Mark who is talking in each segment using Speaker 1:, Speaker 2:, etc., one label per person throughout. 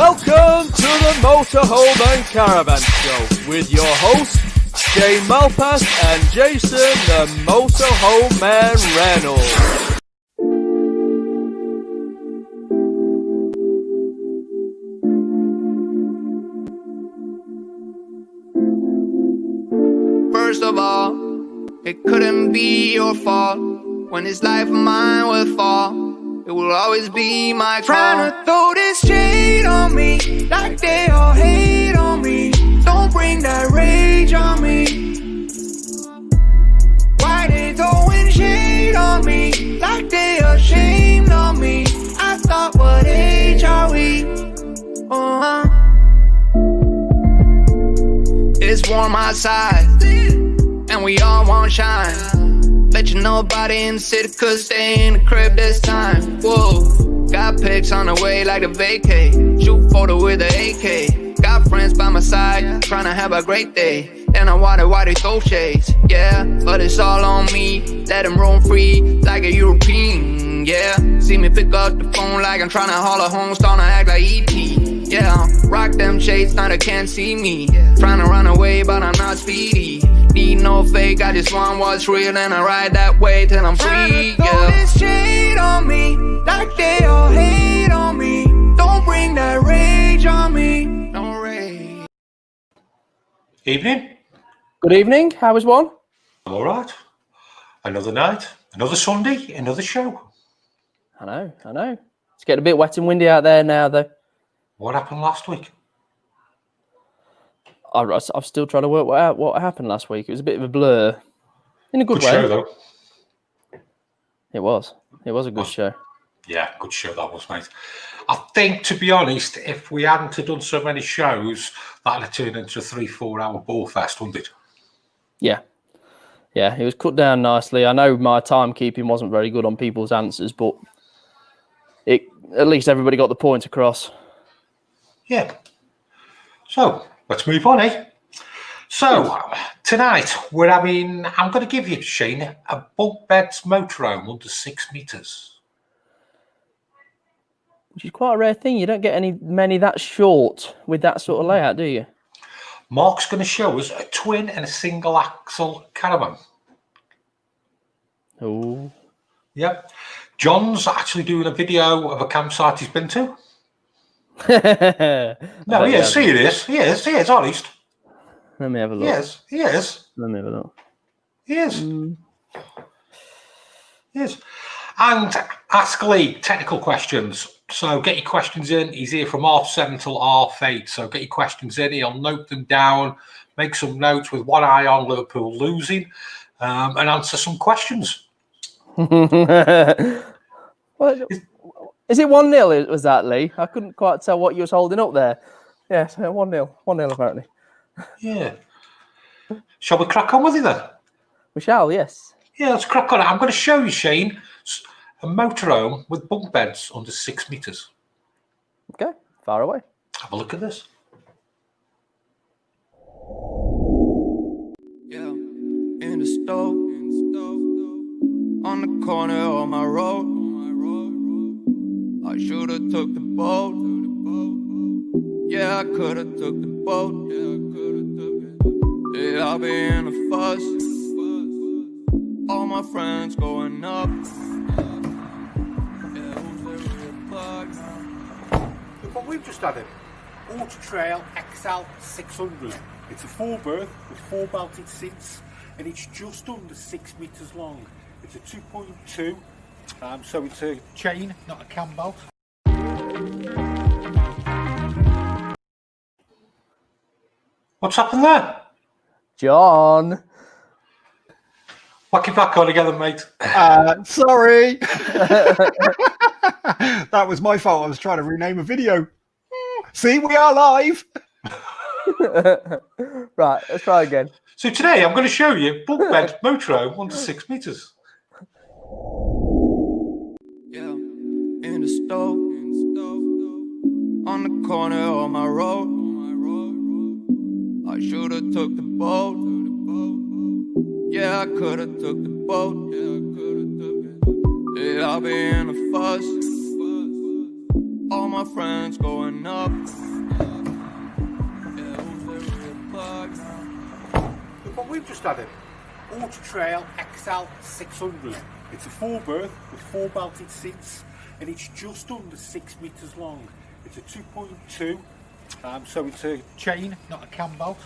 Speaker 1: Welcome to the Motorhome and Caravan Show with your hosts, Shane Malpass and Jason the Motorhome Man Reynolds.
Speaker 2: First of all, it couldn't be your fault. When this life of mine will fall, it will always be my call. Trying to throw this shade on me, like they all hate on me. Don't bring that rage on me. Why they throwing shade on me, like they ashamed of me. I thought, what age are we? It's warm outside, and we all want shine. Bet you nobody in the city could stay in the crib this time. Whoa, got pics on the way like a vacay. Shoot photo with the AK. Got friends by my side, trying to have a great day. Then I wonder why they throw shades. Yeah, but it's all on me. Let them roam free like a European. Yeah, see me pick up the phone like I'm trying to holler home, starting to act like E.T. Yeah, rock them shades, now they can't see me. Trying to run away, but I'm not speedy. Need no fake, I just want what's real, and I ride that way till I'm free. Yeah, this shade on me, like they all hate on me. Don't bring that rage on me. No rage.
Speaker 3: Evening.
Speaker 1: Good evening, how was one?
Speaker 3: I'm all right. Another night, another Sunday, another show.
Speaker 1: I know. It's getting a bit wet and windy out there now, though.
Speaker 3: What happened last week?
Speaker 1: I'm still trying to work out what happened last week. It was a bit of a blur, in a good way.
Speaker 3: Good show, though.
Speaker 1: It was a good show.
Speaker 3: Yeah, good show that was, mate. I think, to be honest, if we hadn't have done so many shows, that'd have turned into a 3-4 hour ball fest, wouldn't it?
Speaker 1: Yeah, it was cut down nicely. I know my timekeeping wasn't very good on people's answers, but at least everybody got the point across.
Speaker 3: Yeah. So, let's move on, eh? So, tonight, I'm going to give you, Shane, a bunk beds motorhome under 6 metres.
Speaker 1: Which is quite a rare thing. You don't get many that short with that sort of layout, do you?
Speaker 3: Mark's going to show us a twin and a single axle caravan.
Speaker 1: Oh.
Speaker 3: Yep. John's actually doing a video of a campsite he's been to. No, he is. He is, honest.
Speaker 1: Let me have a look.
Speaker 3: He is.
Speaker 1: Let me have a look.
Speaker 3: He is. Yes. And ask Lee technical questions. So get your questions in. He's here from 7:30 till 8:30. So get your questions in. He'll note them down, make some notes with one eye on Liverpool losing, and answer some questions.
Speaker 1: What? Is it 1-0? Was that, Lee? I couldn't quite tell what you was holding up there. Yes, 1-0. 1-0 apparently.
Speaker 3: Yeah. Shall we crack on with it then?
Speaker 1: We shall, yes.
Speaker 3: Yeah, let's crack on. I'm going to show you, Shane, a motorhome with bunk beds under 6 metres.
Speaker 1: Okay, far away.
Speaker 3: Have a look at this.
Speaker 2: Yeah, in the stove, on the corner of my road. I should've took the boat. Yeah, I could've took the boat. Yeah, I'll be in a fuss. All my friends going up. Yeah, who's the real plug now?
Speaker 4: Look what we've just added. Auto Trail XL 600. It's a 4-berth with 4 belted seats, and it's just under 6 metres long. It's a 2.2. So it's a chain, not a cam belt.
Speaker 3: What's happened there?
Speaker 1: John.
Speaker 3: Whack it back on again, mate.
Speaker 4: Sorry. That was my fault. I was trying to rename a video. See, we are live.
Speaker 1: Right, let's try again.
Speaker 3: So today I'm going to show you bunk bed motorhome under 6 metres.
Speaker 2: Yeah, in the stove, on the corner of my road. I should've took the boat. Yeah, I could've took the boat. Yeah, I'll be in a fuss. All my my friends going up. Yeah, who's the real plug now?
Speaker 4: Look what we've just had, Auto Trail XL 600. It's a 4-berth with 4 belted seats, and it's just under 6 metres long. It's a 2.2, so it's a chain, not a cam belt,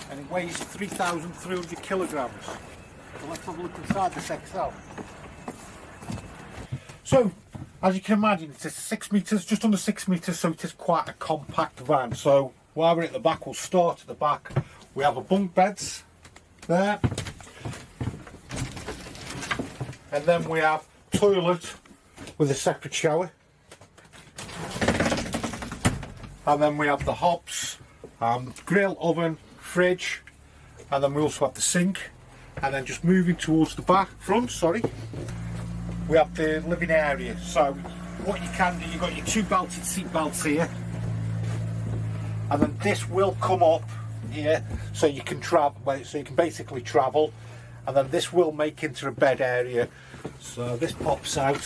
Speaker 4: and it weighs 3,300 kilograms. So let's have a look inside this XL. So, as you can imagine, it's 6 metres, just under 6 metres, so it is quite a compact van. So while we're at the back, we'll start at the back. We have a bunk beds there, and then we have toilet with a separate shower, and then we have the hobs, grill, oven, fridge, and then we also have the sink. And then just moving towards the front, we have the living area. So what you can do, you've got your 2 belted seat belts here, and then this will come up here, so you can travel. So you can basically travel, and then this will make into a bed area. So this pops out,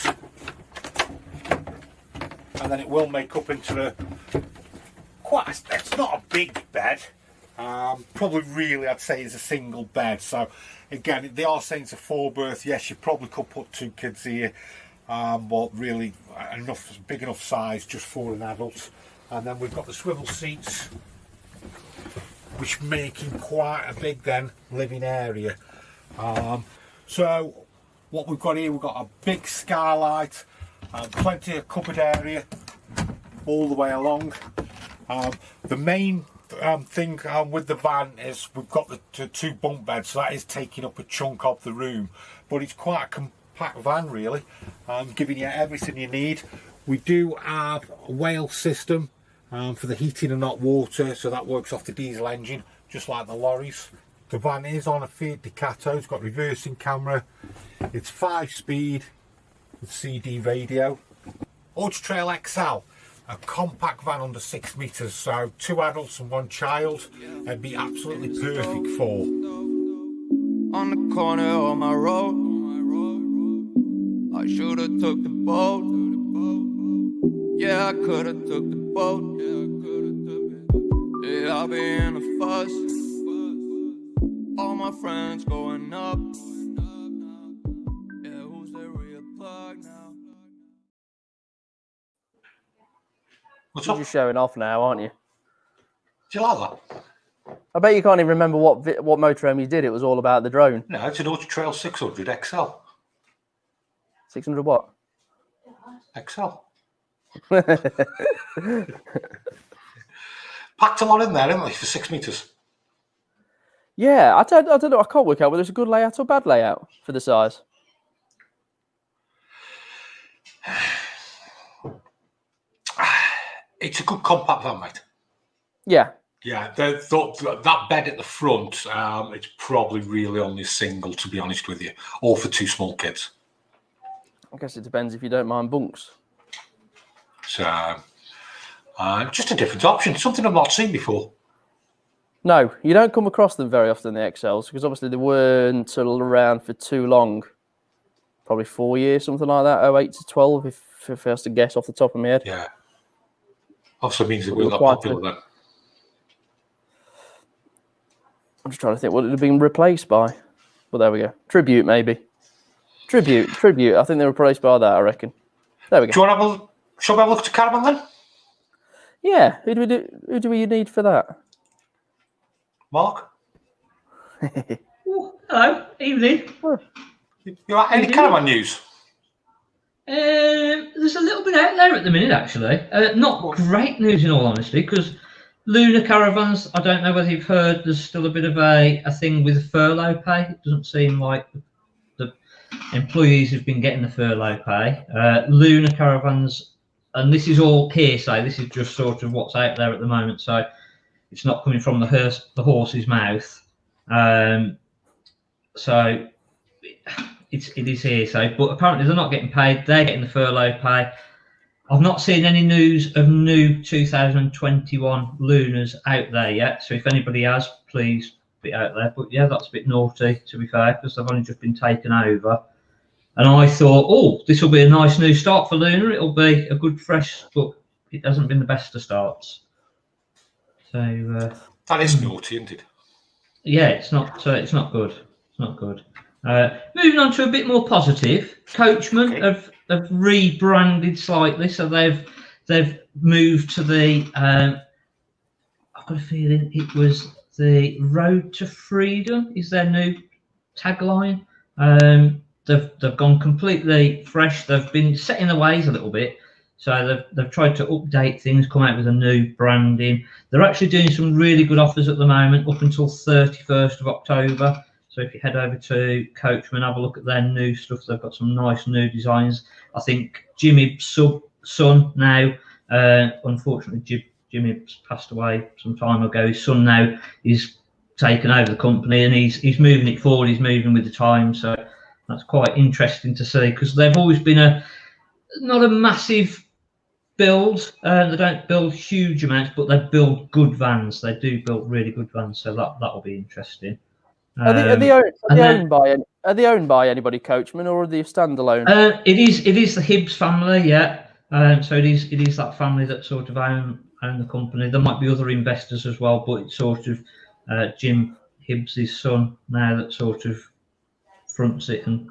Speaker 4: and then it will make up into it's not a big bed. Probably really I'd say is a single bed. So again, they are saying it's a 4-berth. Yes, you probably could put 2 kids here, but really big enough size just for an adult. And then we've got the swivel seats, which making quite a big living area. So what we've got here, we've got a big skylight, plenty of cupboard area all the way along. The main thing with the van is we've got the 2 bunk beds, so that is taking up a chunk of the room, but it's quite a compact van really, giving you everything you need. We do have a whale system for the heating and hot water, so that works off the diesel engine just like the lorries. The van is on a Fiat Ducato. It's got reversing camera, it's 5-speed with CD radio. Auto Trail XL, a compact van under 6 metres, so 2 adults and 1 child, it'd be absolutely perfect for.
Speaker 2: On the corner of my road, I should've took the boat. Yeah, I could've took the boat. Yeah, I'll be in a fuss. All my friends going up. Yeah, who's the real plug now?
Speaker 3: What's
Speaker 1: You're
Speaker 3: up?
Speaker 1: just showing off now, aren't you?
Speaker 3: Do you like that?
Speaker 1: I bet you can't even remember what motorhome you did. It was all about the drone.
Speaker 3: No, it's an Auto Trail 600 XL.
Speaker 1: 600 what?
Speaker 3: XL. Packed a lot in there, haven't we, for 6 metres?
Speaker 1: Yeah, I don't know. I can't work out whether it's a good layout or bad layout for the size.
Speaker 3: It's a good compact van, mate.
Speaker 1: Yeah.
Speaker 3: Yeah, that bed at the front, it's probably really only a single, to be honest with you, or for 2 small kids.
Speaker 1: I guess it depends if you don't mind bunks.
Speaker 3: So, just a different option, something I've not seen before.
Speaker 1: No, you don't come across them very often, the XLs, because obviously they weren't around for too long. Probably 4 years, something like that, 08 to 12, if I was to guess off the top of my head.
Speaker 3: Yeah. Also means that we're not popular then.
Speaker 1: I'm just trying to think what it had been replaced by. Well, there we go. Tribute, maybe. Tribute. I think they were replaced by that, I reckon. There we go.
Speaker 3: Do you want to shall we have a look at the caravan then?
Speaker 1: Yeah. Who do we need for that?
Speaker 3: Mark?
Speaker 5: Oh, hello, evening.
Speaker 3: You got any caravan news?
Speaker 5: There's a little bit out there at the minute, actually. Not great news, in all honesty, because Lunar Caravans, I don't know whether you've heard, there's still a bit of a thing with furlough pay. It doesn't seem like the employees have been getting the furlough pay. Lunar Caravans, and this is all hearsay, this is just sort of what's out there at the moment, so it's not coming from the horse's mouth. So it is hearsay, but apparently they're not getting paid, they're getting the furlough pay. I've not seen any news of new 2021 Lunars out there yet, so if anybody has, please be out there. But yeah, that's a bit naughty, to be fair, because they've only just been taken over. And I thought, oh, this will be a nice new start for Lunar. It'll be a good fresh, but it hasn't been the best of starts. So
Speaker 3: that is naughty, isn't it?
Speaker 5: yeah, it's not good. It's not good. Moving on to a bit more positive. Coachman have rebranded slightly, so they've moved to the. I've got a feeling it was the Road to Freedom is their new tagline. They've gone completely fresh. They've been set in the ways a little bit, so they've tried to update things, come out with a new branding. They're actually doing some really good offers at the moment, up until 31st of October. So if you head over to Coachman, have a look at their new stuff. They've got some nice new designs. I think Jimmy's son now, unfortunately, Jimmy passed away some time ago. His son now is taken over the company, and he's moving it forward. He's moving with the time, so that's quite interesting to see, because they've always been not a massive build. They don't build huge amounts, but they build good vans. They do build really good vans, so that'll be interesting.
Speaker 1: Are they owned by anybody, Coachman, or are they standalone?
Speaker 5: It is the Hibbs family, yeah. So it is that family that sort of own the company. There might be other investors as well, but it's sort of Jim Hibbs' son now that sort of fronts it, and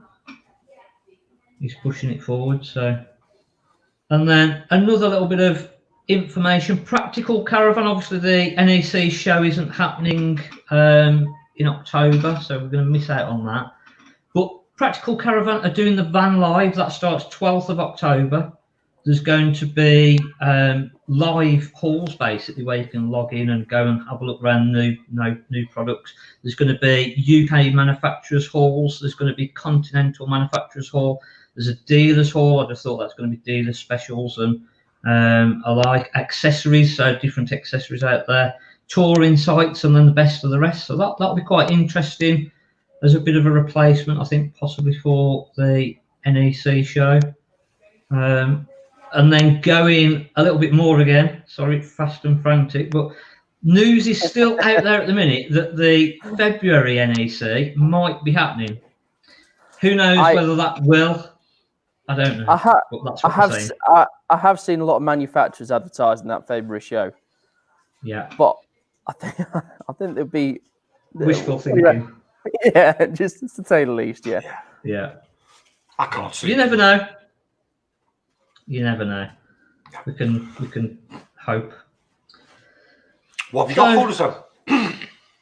Speaker 5: he's pushing it forward. So, and then another little bit of information: Practical Caravan. Obviously, the NEC show isn't happening in October, so we're going to miss out on that. But Practical Caravan are doing the van live. That starts 12th of October. There's going to be live hauls, basically, where you can log in and go and have a look around new products. There's going to be UK manufacturers hauls. There's going to be continental manufacturers haul. There's a dealers haul. I just thought that's going to be dealer specials and I like accessories, so different accessories out there. Touring sites, and then the best of the rest. So that'll be quite interesting as a bit of a replacement, I think, possibly for the NEC show. And then going a little bit more again, sorry, fast and frantic, but news is still out there at the minute that the February NEC might be happening. Who knows whether that will? I don't know.
Speaker 1: I have seen a lot of manufacturers advertising that February show.
Speaker 5: Yeah,
Speaker 1: but I think there'll be
Speaker 5: wishful thinking.
Speaker 1: Yeah, just to say the least. Yeah.
Speaker 5: Yeah.
Speaker 3: I can't see.
Speaker 5: You never know. You never know. We can hope.
Speaker 3: What have you got for us then?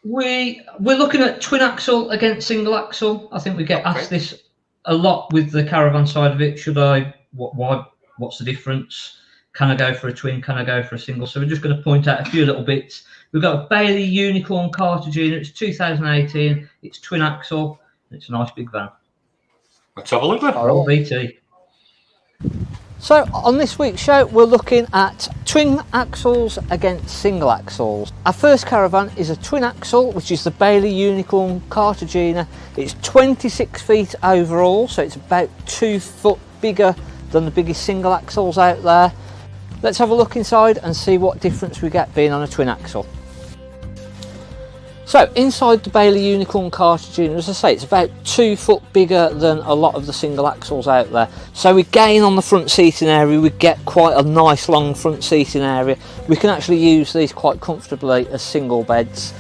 Speaker 5: We're looking at twin axle against single axle. I think we get asked this a lot with the caravan side of it. Should I? What's the difference? Can I go for a twin? Can I go for a single? So we're just going to point out a few little bits. We've got a Bailey Unicorn Cartagena. It's 2018. It's twin axle. It's a nice big van.
Speaker 3: Let's have a look then.
Speaker 5: Roll BT.
Speaker 6: So on this week's show, we're looking at twin axles against single axles. Our first caravan is a twin axle, which is the Bailey Unicorn Cartagena. It's 26 feet overall, so it's about 2 foot bigger than the biggest single axles out there. Let's have a look inside and see what difference we get being on a twin axle. So inside the Bailey Unicorn Cartagena, as I say, it's about 2 foot bigger than a lot of the single axles out there. So we gain on the front seating area, we get quite a nice long front seating area. We can actually use these quite comfortably as single beds.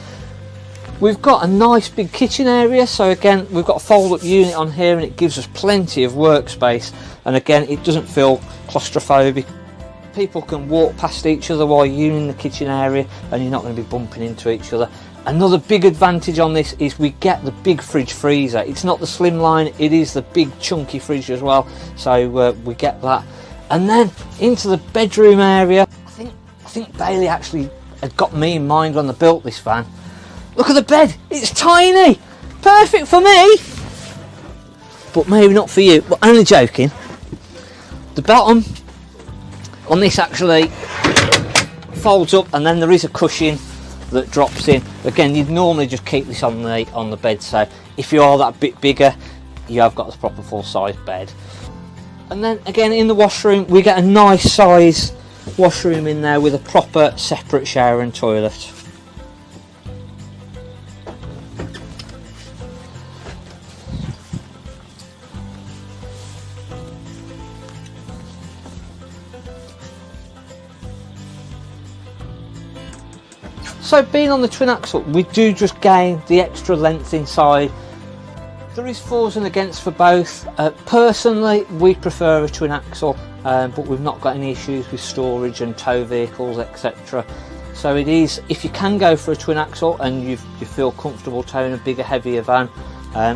Speaker 6: We've got a nice big kitchen area, so again we've got a fold-up unit on here and it gives us plenty of workspace, and again it doesn't feel claustrophobic. People can walk past each other while you're in the kitchen area and you're not going to be bumping into each other. Another big advantage on this is we get the big fridge freezer. It's not the slimline, it is the big chunky fridge as well, so we get that. And then into the bedroom area, I think Bailey actually had got me in mind when they built this van. Look at the bed, it's tiny, perfect for me, but maybe not for you, but only joking. The bottom on this actually folds up, and then there is a cushion that drops in. Again, you'd normally just keep this on the bed, so if you are that bit bigger, you have got the proper full-size bed. And then again in the washroom, we get a nice size washroom in there with a proper separate shower and toilet. So being on the twin axle, we do just gain the extra length inside. There is fors and against for both. Personally, we prefer a twin axle, but we've not got any issues with storage and tow vehicles, etc. So it is, if you can go for a twin axle and you feel comfortable towing a bigger, heavier van,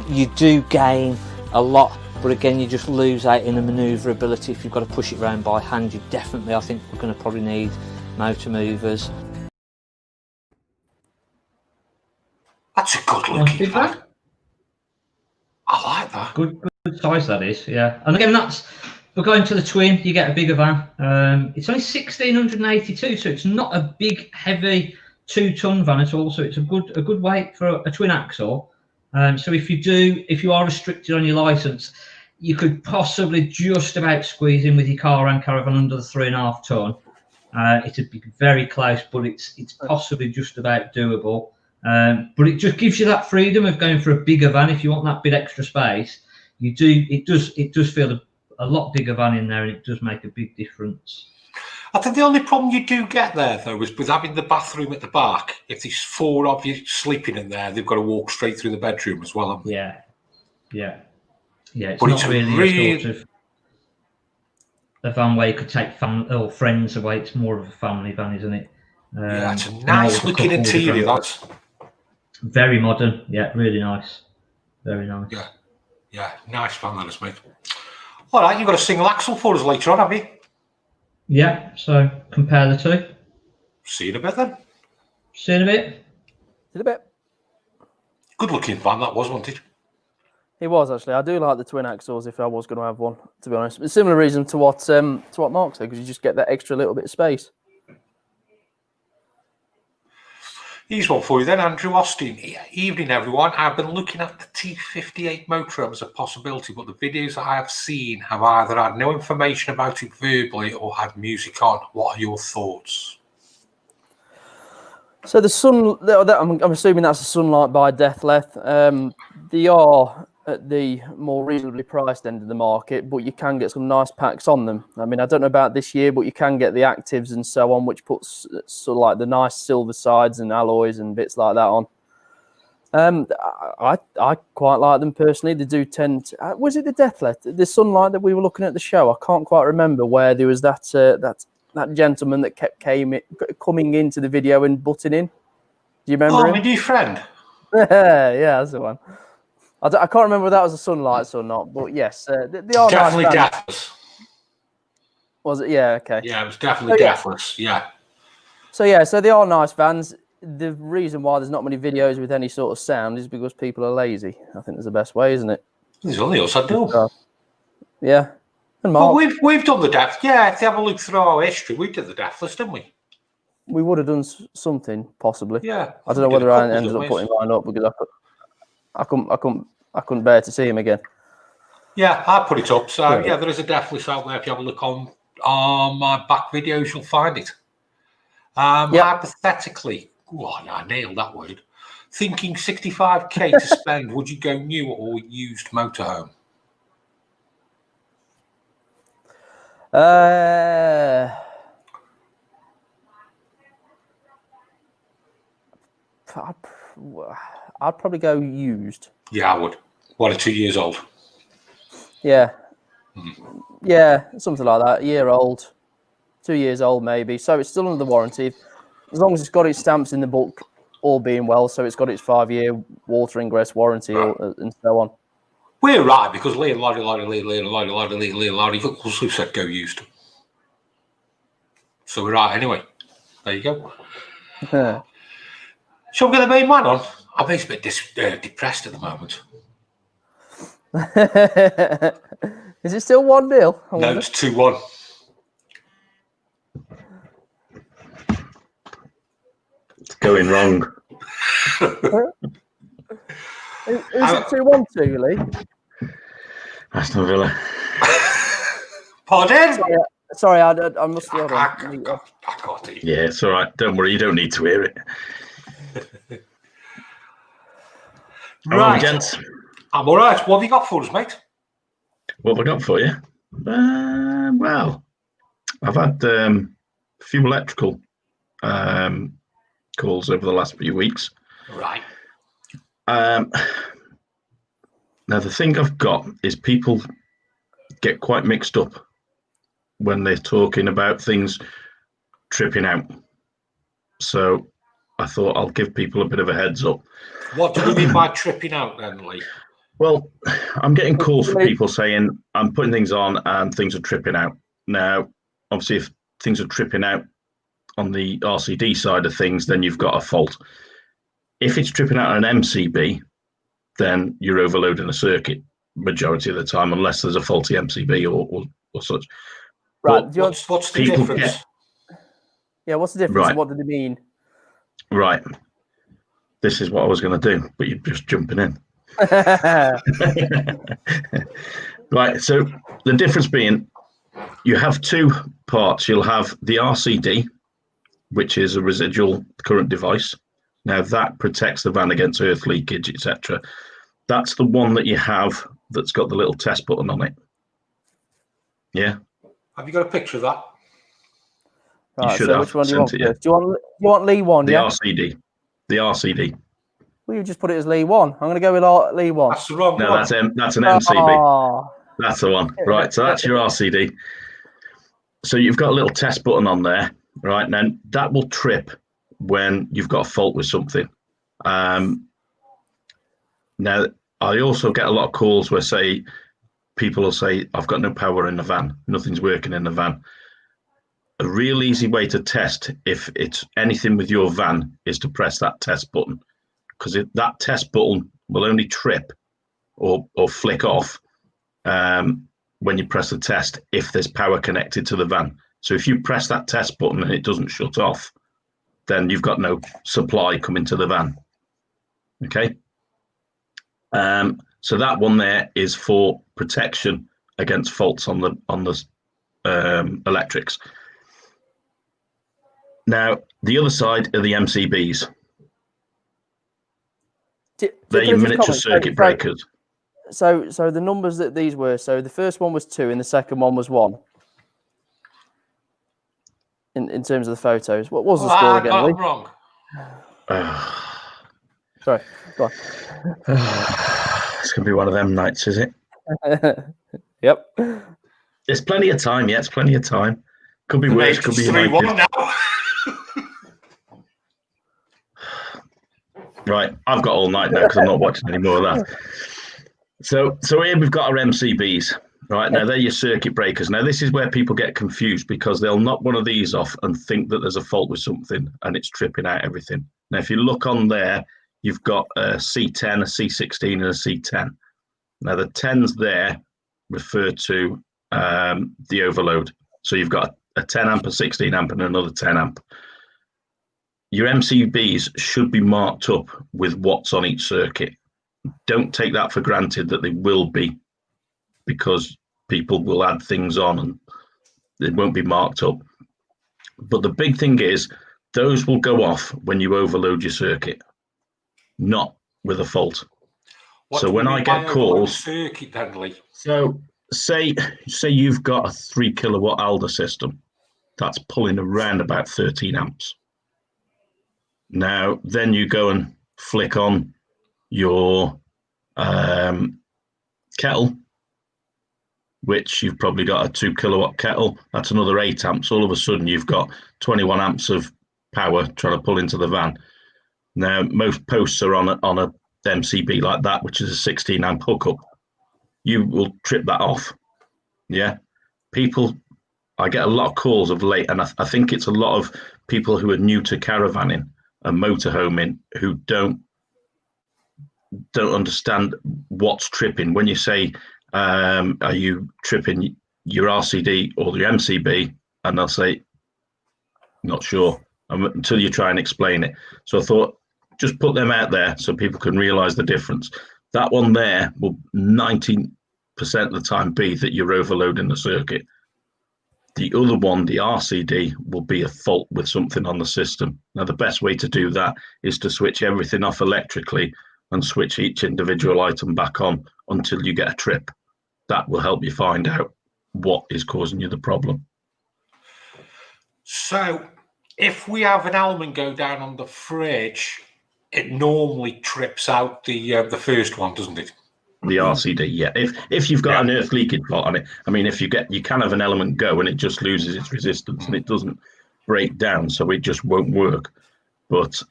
Speaker 6: you do gain a lot, but again, you just lose out in the manoeuvrability. If you've got to push it around by hand, you definitely, I think we're going to probably need motor movers.
Speaker 3: That's a good looking van. I like that.
Speaker 5: Good size that is, yeah. And again, we're going to the twin, you get a bigger van. It's only 1,682, so it's not a big, heavy 2-ton van at all. So it's a good weight for a twin axle. So if you are restricted on your license, you could possibly just about squeeze in with your car and caravan under the 3.5 ton. It'd be very close, but it's possibly just about doable. But it just gives you that freedom of going for a bigger van if you want that bit extra space. It does feel a lot bigger van in there, and it does make a big difference.
Speaker 3: I think the only problem you do get there, though, is with having the bathroom at the back. If there's 4 of you sleeping in there, they've got to walk straight through the bedroom as well.
Speaker 5: Yeah. It's
Speaker 3: but
Speaker 5: not
Speaker 3: it's
Speaker 5: really a sort of a van where you could take family or friends away. It's more of a family van, isn't it?
Speaker 3: Yeah, it's a nice looking interior. That's
Speaker 5: very modern. Yeah, really nice. Very nice.
Speaker 3: Yeah, nice van that is, mate. All right, you've got a single axle for us later on, have you?
Speaker 5: Yeah, so compare the two.
Speaker 3: See you in a bit then.
Speaker 5: See you in a bit.
Speaker 1: See you in a bit.
Speaker 3: Good looking van that was, wasn't it?
Speaker 1: It was actually. I do like the twin axles if I was going to have one, to be honest. A similar reason to what Mark said, because you just get that extra little bit of space.
Speaker 3: Here's one for you then, Andrew Austin. Evening, everyone. I've been looking at the T58 motorhome as a possibility, but the videos that I have seen have either had no information about it verbally or had music on. What are your thoughts?
Speaker 1: So the sun, I'm assuming that's a Sunlight by Deathleth. They are at the more reasonably priced end of the market, but you can get some nice packs on them. I mean, I don't know about this year, but you can get the actives and so on, which puts sort of like the nice silver sides and alloys and bits like that on. I quite like them personally. They do tend to, was it the Deathleth, the Sunlight that we were looking at the show? I can't quite remember where there was that gentleman that kept coming into the video and butting in. Do you remember him?
Speaker 3: My new friend.
Speaker 1: Yeah, that's the one. I can't remember whether that was a Sunlights or not, but yes, they are
Speaker 3: definitely
Speaker 1: nice
Speaker 3: Deathless.
Speaker 1: Was it? Yeah, okay.
Speaker 3: Yeah, it was definitely Deathless. Yeah.
Speaker 1: So they are nice vans. The reason why there's not many videos with any sort of sound is because people are lazy. I think that's the best way, isn't it?
Speaker 3: There's only us I do.
Speaker 1: Yeah. And Mark.
Speaker 3: Well, we've done the Death. Yeah, if you have a look through our history, we did the Deathless, didn't we?
Speaker 1: We would have done something possibly.
Speaker 3: Yeah.
Speaker 1: I don't know whether I ended up putting mine up because I couldn't bear to see him again.
Speaker 3: Yeah, I put it up. So yeah, there is a Deathless out there. If you have a look on my back videos, you'll find it. Hypothetically, I nailed that word. Thinking 65k to spend, would you go new or used motorhome? I'd probably go used. Yeah, I would. 1 or 2 years old.
Speaker 1: Yeah. Yeah, something like that. A year old, 2 years old maybe. So it's still under the warranty. As long as it's got its stamps in the book, all being well, so it's got its 5-year water ingress warranty and so on. We're
Speaker 3: right, because Lee also said go used. So we're right anyway. There you go. Shall we get the main man on? I'm a bit depressed at the moment.
Speaker 1: Is it still 1-0?
Speaker 3: No, it's 2-1.
Speaker 7: It's going wrong.
Speaker 1: Is it 2-1, Lee?
Speaker 7: Aston Villa.
Speaker 3: Pardon?
Speaker 1: Sorry, I must be on.
Speaker 3: I got it.
Speaker 7: Yeah, it's all right. Don't worry, you don't need to hear it.
Speaker 3: Right,
Speaker 7: gents.
Speaker 3: I'm all right. What have you got for us, mate?
Speaker 7: What have I got for you? Well, I've had a few electrical calls over the last few weeks.
Speaker 3: Right.
Speaker 7: Now, the thing I've got is people get quite mixed up when they're talking about things tripping out. So I thought I'll give people a bit of a heads up.
Speaker 3: What do we mean by tripping out then, Lee?
Speaker 7: Well, I'm getting calls from people saying I'm putting things on and things are tripping out. Now, obviously, if things are tripping out on the RCD side of things, then you've got a fault. If it's tripping out on an MCB, then you're overloading a circuit majority of the time, unless there's a faulty MCB or such.
Speaker 3: Right. What's the difference?
Speaker 1: Yeah, what's the difference?
Speaker 7: Right.
Speaker 1: And what did it mean?
Speaker 7: Right. This is what I was going to do, but you're just jumping in. Right. So the difference being, you have two parts. You'll have the RCD, which is a residual current device. Now that protects the van against earth leakage, etc. That's the one that you have that's got the little test button on it. Yeah.
Speaker 3: Have you got a picture of that?
Speaker 1: Right,
Speaker 7: you should
Speaker 1: so
Speaker 7: have.
Speaker 1: which one do you want?
Speaker 7: Sent it, yeah.
Speaker 1: Do you want Lee 1?
Speaker 7: The
Speaker 1: Yeah.
Speaker 7: RCD. The RCD.
Speaker 1: Well, you just put it as Lee 1. I'm going to go with Lee 1.
Speaker 3: That's the wrong
Speaker 7: No,
Speaker 3: one.
Speaker 7: that's an MCB.
Speaker 1: Oh.
Speaker 7: That's the one. Right. So that's your RCD. So you've got a little test button on there, right? Now that will trip when you've got a fault with something. Now I also get a lot of calls where people will say, I've got no power in the van, nothing's working in the van. A real easy way to test if it's anything with your van is to press that test button, because that test button will only trip or flick off when you press the test if there's power connected to the van. So if you press that test button and it doesn't shut off, then you've got no supply coming to the van. Okay. So that one there is for protection against faults on the electrics. Now the other side are the MCBs. They're your miniature circuit breakers.
Speaker 1: So the numbers that these were, so the first one was 2 and the second one was 1. In terms of the photos. What was the score again, Lee?
Speaker 3: Wrong.
Speaker 1: Sorry, go on.
Speaker 7: It's going to be one of them nights, is it?
Speaker 1: Yep.
Speaker 7: There's plenty of time, yeah, it's plenty of time. Could be worse, could be
Speaker 3: 3-1 now.
Speaker 7: Right, I've got all night now because I'm not watching any more of that. So here we've got our MCBs. Right, now they're your circuit breakers. Now this is where people get confused because they'll knock one of these off and think that there's a fault with something and it's tripping out everything. Now if you look on there, you've got a C10, a C16 and a C10. Now the 10s there refer to the overload. So you've got a 10 amp, a 16 amp and another 10 amp. Your MCBs should be marked up with what's on each circuit. Don't take that for granted that they will be, because people will add things on and they won't be marked up. But the big thing is those will go off when you overload your circuit, not with a fault. So when I get calls,
Speaker 3: circuit then, Lee?
Speaker 7: So say you've got a 3 kilowatt Alder system that's pulling around about 13 amps. Now then you go and flick on your kettle, which you've probably got a 2 kilowatt kettle. That's another 8 amps. All of a sudden you've got 21 amps of power trying to pull into the van. Now most posts are on a MCB like that, which is a 16 amp hookup. You will trip that off. Yeah, I get a lot of calls of late, and I think it's a lot of people who are new to caravanning and motorhoming who don't understand what's tripping. When you say, are you tripping your RCD or your MCB? And they'll say, not sure, until you try and explain it. So I thought, just put them out there so people can realize the difference. That one there will 90% of the time be that you're overloading the circuit. The other one, the RCD, will be a fault with something on the system. Now, the best way to do that is to switch everything off electrically and switch each individual item back on until you get a trip. That will help you find out what is causing you the problem.
Speaker 3: So If we have an element go down on the fridge, it normally trips out the first one, doesn't it?
Speaker 7: The RCD, yeah. If you've got an earth leakage fault on it, I mean, you can have an element go and it just loses its resistance and it doesn't break down, so it just won't work. But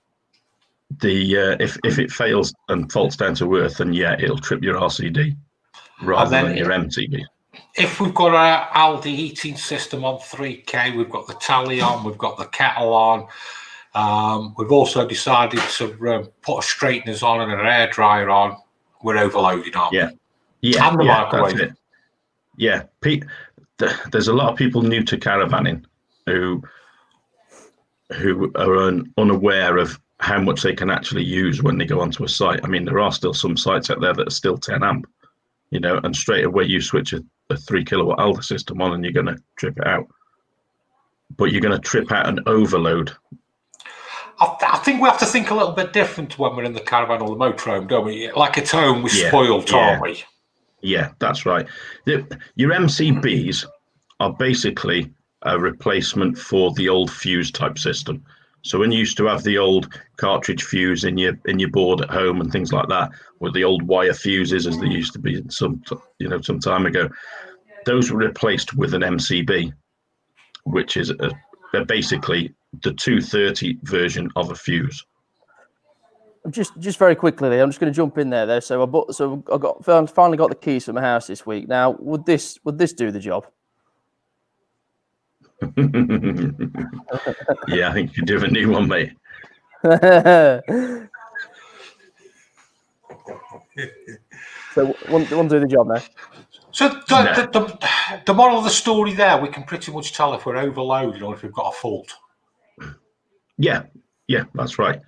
Speaker 7: if it fails and faults down to earth, then it'll trip your RCD rather than your MCB.
Speaker 3: If we've got our Aldi heating system on 3K, we've got the tally on, we've got the kettle on. We've also decided to put straighteners on and an air dryer on. We're overloaded, aren't we?
Speaker 7: Yeah,
Speaker 3: and the microwave.
Speaker 7: That's it. Yeah, there's a lot of people new to caravanning who are unaware of how much they can actually use when they go onto a site. I mean, there are still some sites out there that are still 10 amp, and straight away you switch a 3 kilowatt Alder system on and you're going to trip it out. But you're going to trip out an overload.
Speaker 3: I think we have to think a little bit different when we're in the caravan or the motorhome, don't we? Like at home, we're spoiled, aren't we?
Speaker 7: Yeah, that's right. Your MCBs are basically a replacement for the old fuse type system. So when you used to have the old cartridge fuse in your board at home and things like that, with the old wire fuses as they used to be some time ago, those were replaced with an MCB, which is basically the 230 version of a fuse.
Speaker 1: Just very quickly, I'm just going to jump in there. So I finally got the keys for my house this week. Now, would this do the job?
Speaker 7: Yeah, I think you could do a new one, mate.
Speaker 1: So won't do the job now.
Speaker 3: So the moral of the story there, we can pretty much tell if we're overloaded or if we've got a fault.
Speaker 7: Yeah, that's right.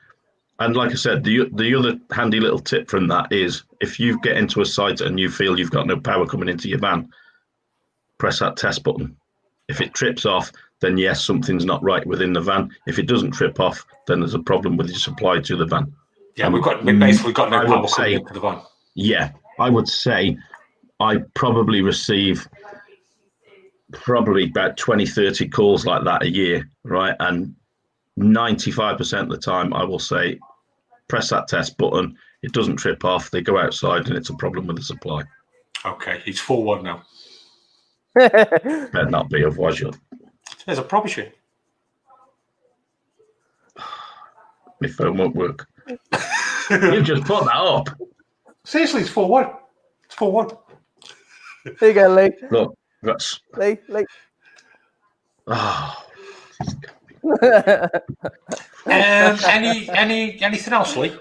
Speaker 7: And like I said, the other handy little tip from that is if you get into a site and you feel you've got no power coming into your van, press that test button. If it trips off, then yes, something's not right within the van. If it doesn't trip off, then there's a problem with your supply to the van.
Speaker 3: Yeah, we've basically got no power coming into the van.
Speaker 7: Yeah, I would say I probably receive about 20, 30 calls like that a year, right? And 95% of the time I will say, press that test button, it doesn't trip off, they go outside and it's a problem with the supply.
Speaker 3: Okay, it's 4-1 now.
Speaker 7: Better not be, otherwise you'll...
Speaker 3: There's a promise you.
Speaker 7: My phone won't work. You just put that up.
Speaker 3: Seriously, it's 4-1. It's 4-1.
Speaker 1: There you go, Lee.
Speaker 7: Look, that's...
Speaker 1: Lee.
Speaker 7: Oh.
Speaker 3: Anything else, Lee?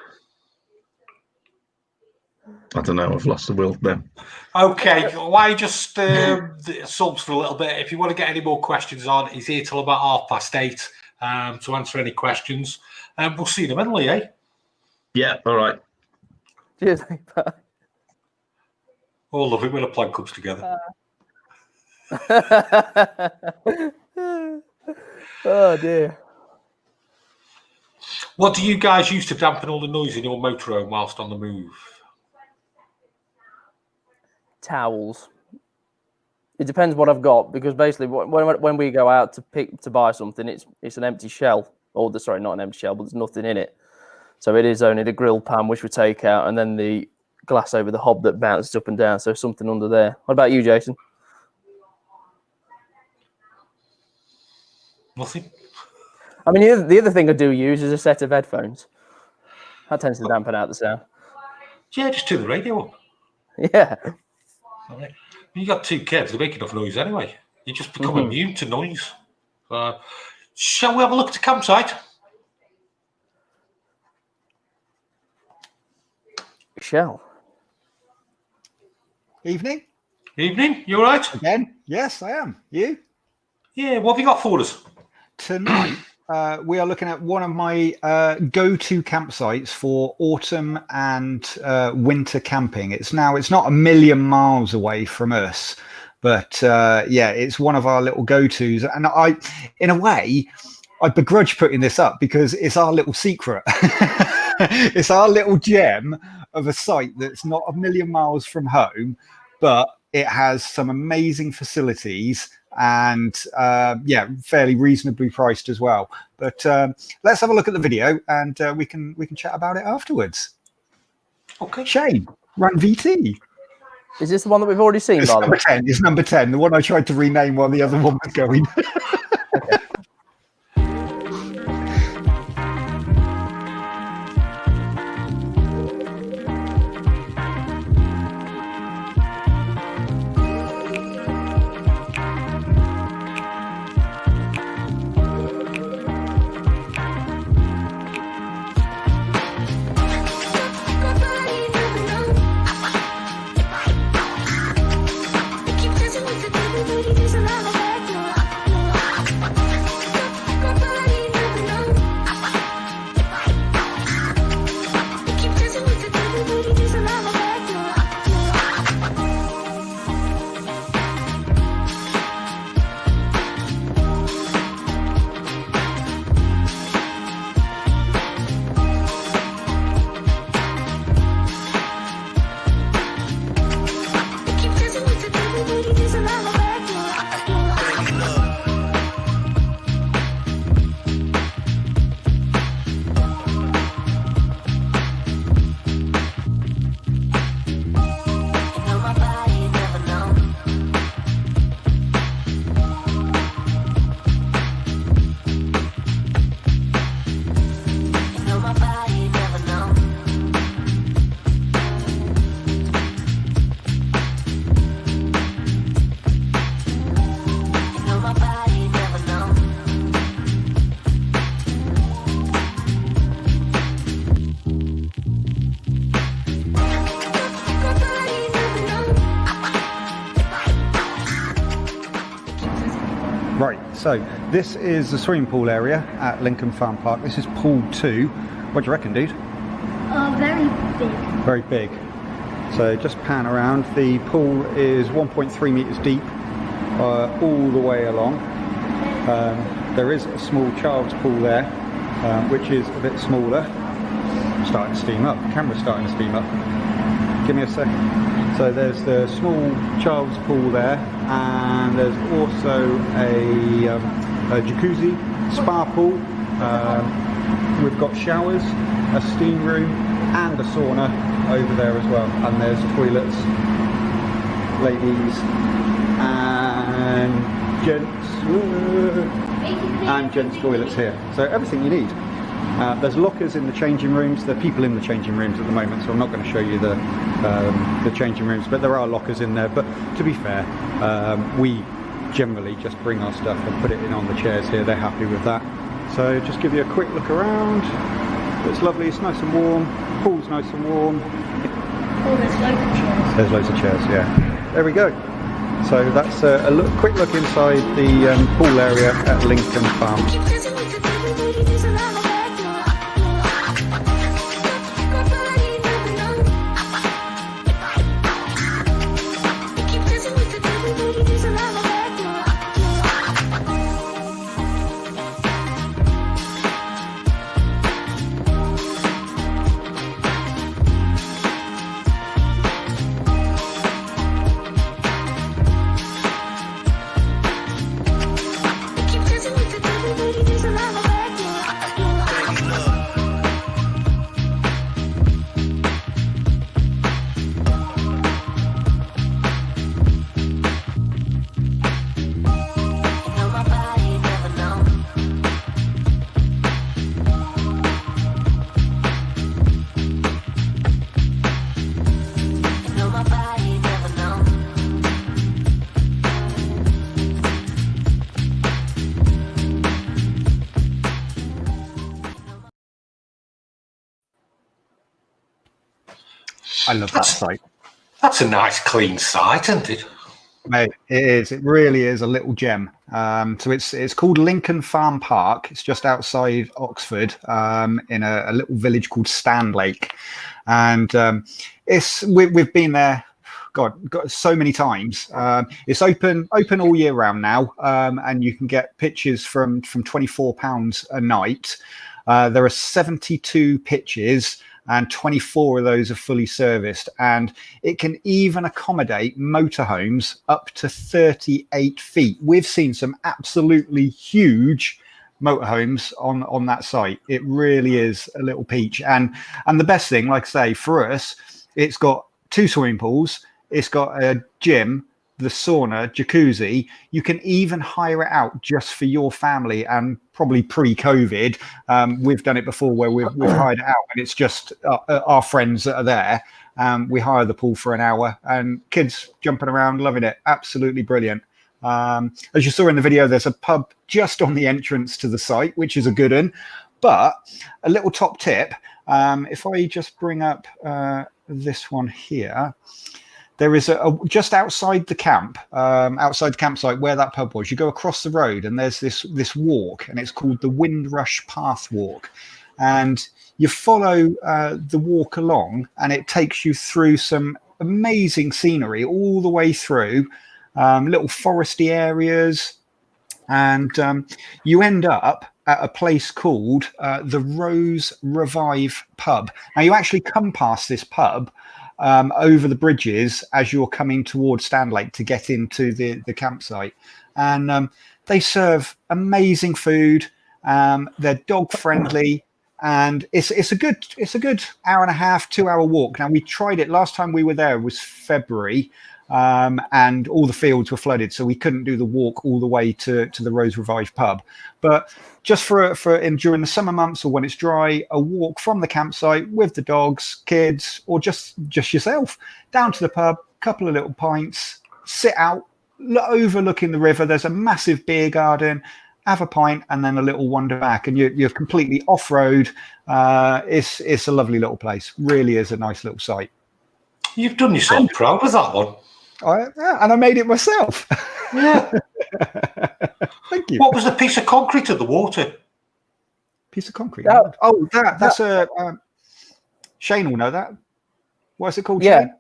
Speaker 7: I don't know. I've lost the will then.
Speaker 3: Okay, why just subs for a little bit? If you want to get any more questions on, he's here till about 8:30 to answer any questions. We'll see you in a minute, Lee, eh?
Speaker 7: Yeah, all right.
Speaker 1: Cheers. Bye.
Speaker 3: Oh, love it when a plan comes together.
Speaker 1: Oh dear.
Speaker 3: What do you guys use to dampen all the noise in your motorhome whilst on the move?
Speaker 1: Towels. It depends what I've got, because basically when we go out to buy something, it's an empty shell. Or sorry, not an empty shell, but there's nothing in it. So it is only the grill pan which we take out, and then the glass over the hob that bounces up and down. So something under there. What about you, Jason?
Speaker 3: Nothing.
Speaker 1: I mean, the other thing I do use is a set of headphones. That tends to dampen out the sound.
Speaker 3: Yeah, just turn the radio up.
Speaker 1: Yeah.
Speaker 3: You got 2 kids, they make enough noise anyway. You just become immune to noise. Shall we have a look at the campsite?
Speaker 1: Shall.
Speaker 8: Evening.
Speaker 3: Evening, you all right?
Speaker 8: Again? Yes, I am. You?
Speaker 3: Yeah, what have you got for us?
Speaker 8: Tonight, we are looking at one of my go-to campsites for autumn and winter camping. It's not a million miles away from us, but it's one of our little go-tos. And in a way, I begrudge putting this up because it's our little secret. It's our little gem of a site that's not a million miles from home, but it has some amazing facilities and fairly reasonably priced as well. But let's have a look at the video, and we can chat about it afterwards.
Speaker 3: Okay.
Speaker 8: Shane, run VT.
Speaker 1: Is this the one that we've already seen, by the way?
Speaker 8: It's number 10, the one I tried to rename while the other one was going. Right, so this is the swimming pool area at Lincoln Farm Park. This is pool 2. What do you reckon, dude?
Speaker 9: Very big.
Speaker 8: Very big. So just pan around. The pool is 1.3 meters deep all the way along. There is a small child's pool there, which is a bit smaller. Starting to steam up. The camera's starting to steam up. Give me a second. So there's the small child's pool there, and there's also a jacuzzi, spa pool. We've got showers, a steam room, and a sauna over there as well. And there's toilets, ladies and gents toilets here. So everything you need. There's lockers in the changing rooms. There are people in the changing rooms at the moment, so I'm not going to show you the changing rooms, but there are lockers in there. But to be fair, we generally just bring our stuff and put it in on the chairs here. They're happy with that. So just give you a quick look around. It's lovely, it's nice and warm. Pool's nice and warm.
Speaker 9: Oh, there's loads of chairs.
Speaker 8: There's loads of chairs, yeah. There we go. So that's a quick look inside the pool area at Lincoln Farm. I love that site.
Speaker 3: That's a nice clean site, isn't it?
Speaker 8: Mate, it is. It really is a little gem. So it's called Lincoln Farm Park. It's just outside Oxford, in a little village called Stanlake, and we've been there. God, so many times. It's open all year round now, and you can get pitches from £24 a night. There are 72 pitches. and 24 of those are fully serviced, and it can even accommodate motorhomes up to 38 feet. We've seen some absolutely huge motorhomes on that site. It really is a little peach, and the best thing, like I say, for us, it's got 2 swimming pools, it's got a gym, the sauna, jacuzzi. You can even hire it out just for your family, and probably pre-COVID, we've done it before where we've hired it out, and it's just our friends that are there. We hire the pool for an hour, and kids jumping around, loving it. Absolutely brilliant. As you saw in the video, there's a pub just on the entrance to the site, which is a good one. But a little top tip, if I just bring up this one here, there is a just outside the camp, outside the campsite where that pub was. You go across the road, and there's this walk, and it's called the Windrush Path Walk. And you follow the walk along, and it takes you through some amazing scenery all the way through, little foresty areas, and you end up at a place called the Rose Revive Pub. Now, you actually come past this pub over the bridges as you're coming towards Stanlake to get into the campsite, and they serve amazing food. They're dog friendly, and it's a good hour and a half, 2 hour walk. Now, we tried it last time we were there was February, and all the fields were flooded, so we couldn't do the walk all the way to the Rose Revive pub. But just for during the summer months, or when it's dry, a walk from the campsite with the dogs, kids, or just yourself down to the pub, couple of little pints, sit out overlooking the river. There's a massive beer garden, have a pint, and then a little wander back, and you're completely off-road. It's a lovely little place. Really is a nice little site.
Speaker 3: You've done yourself proud with that one.
Speaker 8: And I made it myself.
Speaker 3: Yeah.
Speaker 8: Thank you.
Speaker 3: What was the piece of concrete at the water?
Speaker 8: Piece of concrete?
Speaker 3: That-
Speaker 8: That's a... Shane will know that. What's it called,
Speaker 1: Yeah.
Speaker 8: Shane?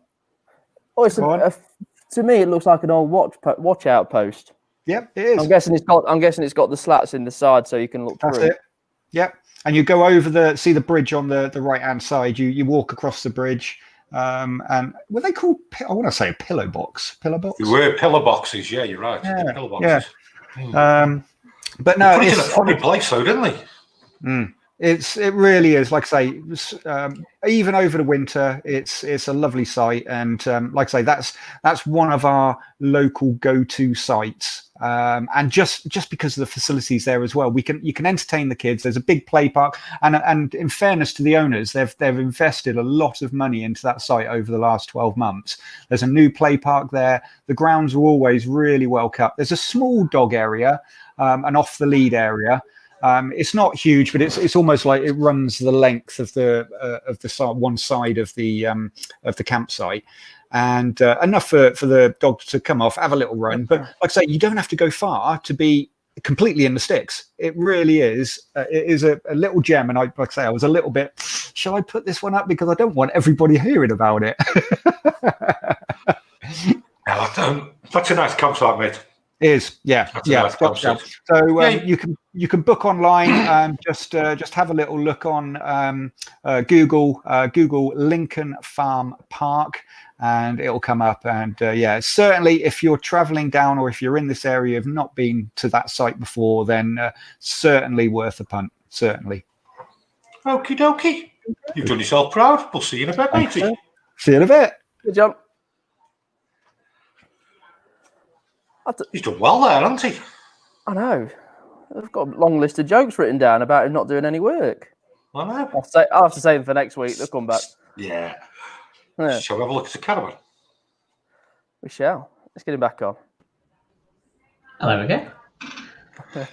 Speaker 1: Oh, to me, it looks like an old watch out post.
Speaker 8: Yep, it is.
Speaker 1: I'm guessing it's got the slats in the side so you can look
Speaker 8: That's
Speaker 1: through.
Speaker 8: it. Yep. And you go over see the bridge on the right-hand side. You walk across the bridge. And were they called? I want to say a pillow box. Pillow box.
Speaker 3: They were pillow boxes. Yeah, you're right.
Speaker 8: Yeah,
Speaker 3: Pillow boxes.
Speaker 8: Yeah. But no,
Speaker 3: They put it in a funny place, though, didn't they?
Speaker 8: It really is. Like I say, even over the winter, it's a lovely site, and like I say, that's one of our local go-to sites. And just because of the facilities there as well, you can entertain the kids. There's a big play park, and in fairness to the owners, they've invested a lot of money into that site over the last 12 months. There's a new play park there. The grounds are always really well kept. There's a small dog area, an off the lead area. It's not huge, but it's almost like it runs the length of the one side of the campsite. And enough for the dog to come off, have a little run. But like I say, you don't have to go far to be completely in the sticks. It really is. It is a little gem. And like I say, I was a little bit, shall I put this one up? Because I don't want everybody hearing about it.
Speaker 3: That's a nice campsite, mate.
Speaker 8: It is, yeah.
Speaker 3: Nice
Speaker 8: So you can book online. Just have a little look on Google Lincoln Farm Park, and it'll come up. And certainly if you're traveling down, or if you're in this area, have not been to that site before, then certainly worth a punt. Certainly.
Speaker 3: Okie dokie. You've done yourself proud. We'll see you in a bit, matey.
Speaker 8: See you in a bit.
Speaker 1: Good job.
Speaker 3: He's done well there, hasn't he?
Speaker 1: I know. I've got a long list of jokes written down about him not doing any work.
Speaker 3: I know.
Speaker 1: I'll have to save them for next week. They'll come back.
Speaker 3: Yeah.
Speaker 1: Yeah.
Speaker 3: Shall we have a look at the caravan?
Speaker 1: We shall. Let's get him back on.
Speaker 5: Hello again.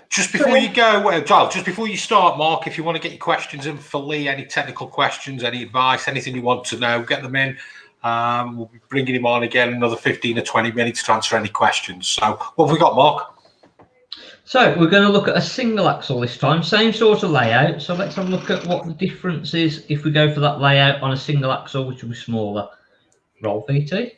Speaker 3: Just before you go, Giles, just before you start, Mark, if you want to get your questions in for Lee, any technical questions, any advice, anything you want to know, get them in. We'll be bringing him on again another 15 or 20 minutes to answer any questions. So what have we got, Mark?
Speaker 5: So we're going to look at a single axle this time, same sort of layout. So let's have a look at what the difference is if we go for that layout on a single axle, which will be smaller. Roll VT.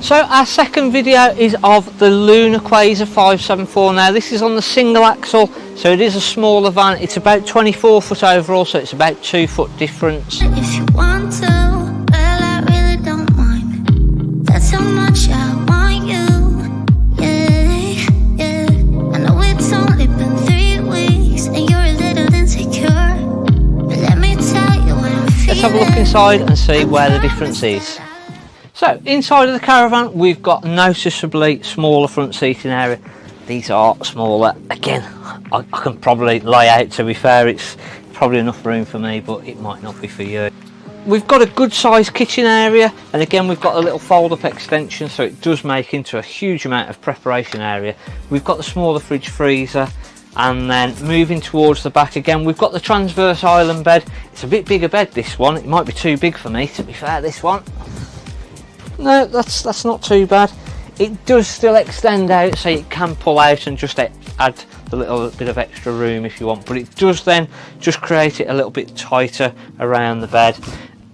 Speaker 6: So our second video is of the Lunar Quasar 574. Now this is on the single axle So it is a smaller van. It's about 24 foot overall, so it's about 2 foot difference.
Speaker 10: If you want to, well, I really don't mind. That's how much I want you. Yeah, yeah. I know it's only been 3 weeks, and you're a little insecure. But let me tell you what I'm feeling.
Speaker 6: Let's have a look inside and see where the difference is. So inside of the caravan, we've got noticeably smaller front seating area. These are smaller. Again, I can probably lay out, to be fair, it's probably enough room for me, but it might not be for you. We've got a good sized kitchen area, and again we've got a little fold up extension, so it does make into a huge amount of preparation area. We've got the smaller fridge freezer, and then moving towards the back again, we've got the transverse island bed. It's a bit bigger bed, this one. It might be too big for me, to be fair, this one. No, that's not too bad. It does still extend out, so you can pull out and just add a little bit of extra room if you want, but it does then just create it a little bit tighter around the bed.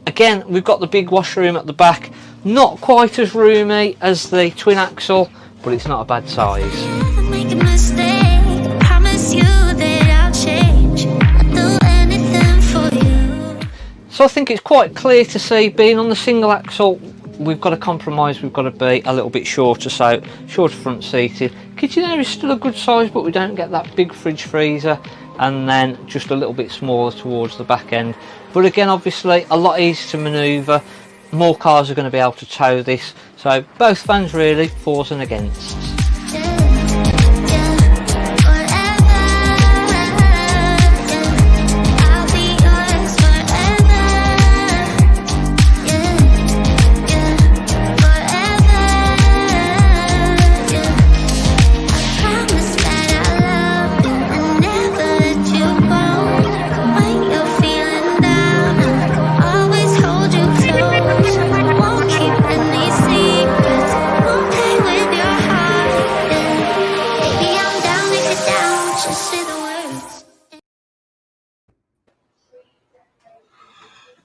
Speaker 6: Again, we've got the big washroom at the back, not quite as roomy as the twin axle, but it's not a bad size.
Speaker 10: Make a mistake, promise you that I'll change. I'll do anything for you.
Speaker 6: So I think it's quite clear to see, being on the single axle, we've got to compromise. We've got to be a little bit shorter, so shorter front seating. Kitchen area is still a good size, but we don't get that big fridge freezer, and then just a little bit smaller towards the back end. But again, obviously a lot easier to manoeuvre. More cars are going to be able to tow this, so both vans really, fors and against.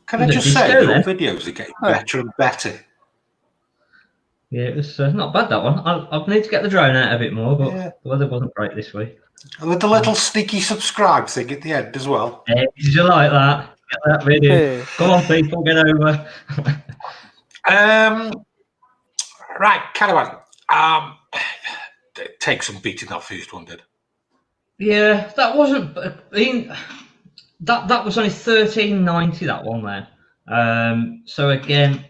Speaker 3: Can I just say, your videos are getting better and better.
Speaker 5: Yeah, it was not bad, that one. I'll need to get the drone out a bit more, but the weather wasn't great this week.
Speaker 3: With the little sneaky subscribe thing at the end as well.
Speaker 5: Did you like that? Get that video. Come on, people, get over.
Speaker 3: Right, Caravan. Take some beating that first one did.
Speaker 5: Yeah, that wasn't. That was only $13.90, that one then. So again,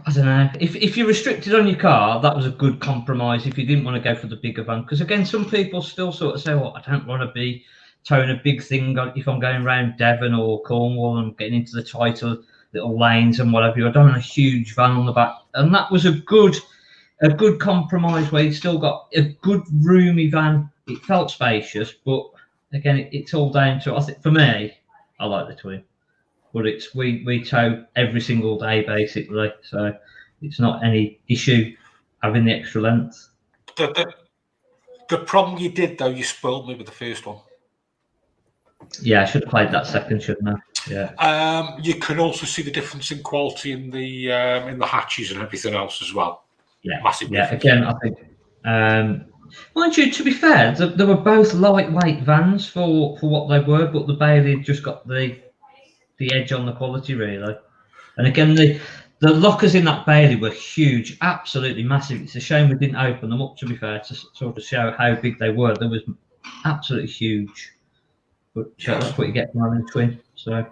Speaker 5: I don't know. If you're restricted on your car, that was a good compromise. If you didn't want to go for the bigger van, because again, some people still sort of say, "Well, I don't want to be towing a big thing if I'm going around Devon or Cornwall and getting into the tighter little lanes and whatever. I don't want a huge van on the back." And that was a good compromise where you still got a good roomy van. It felt spacious, but again, it's all down to, I think, for me, I like the twin, but it's we tow every single day basically, so it's not any issue having the extra length.
Speaker 3: The problem you did though, you spoiled me with the first one.
Speaker 5: Yeah, I should have played that second, shouldn't I? Yeah.
Speaker 3: You can also see the difference in quality in the hatches and everything else as well.
Speaker 5: Yeah,
Speaker 3: massive.
Speaker 5: Yeah, again, I think. Mind you, to be fair, they were both lightweight vans for what they were, but the Bailey had just got the edge on the quality, really. And again, the lockers in that Bailey were huge, absolutely massive. It's a shame we didn't open them up, to be fair, to sort of show how big they were. They was absolutely huge. But that's what you get from having a twin. So.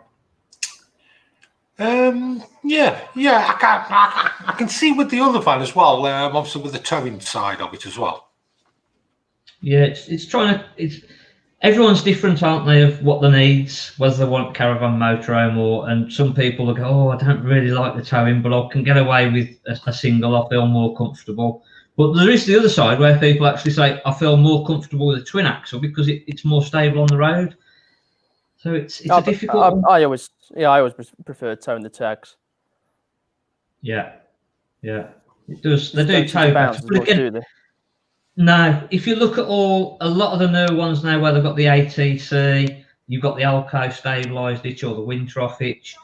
Speaker 3: I can see with the other van as well. Obviously with the towing side of it as well.
Speaker 5: Yeah, it's everyone's different, aren't they, of what they needs, whether they want caravan, motorhome, and some people will go, "Oh, I don't really like the towing, but I can get away with a single. I feel more comfortable." But there is the other side where people actually say, "I feel more comfortable with a twin axle because it's more stable on the road." So it's a difficult one.
Speaker 1: I always prefer towing the tags.
Speaker 5: Yeah, it does. They do tow better. No, if you look at a lot of the new ones now where they've got the ATC, you've got the Alco stabilised hitch or the Wintroff hitch,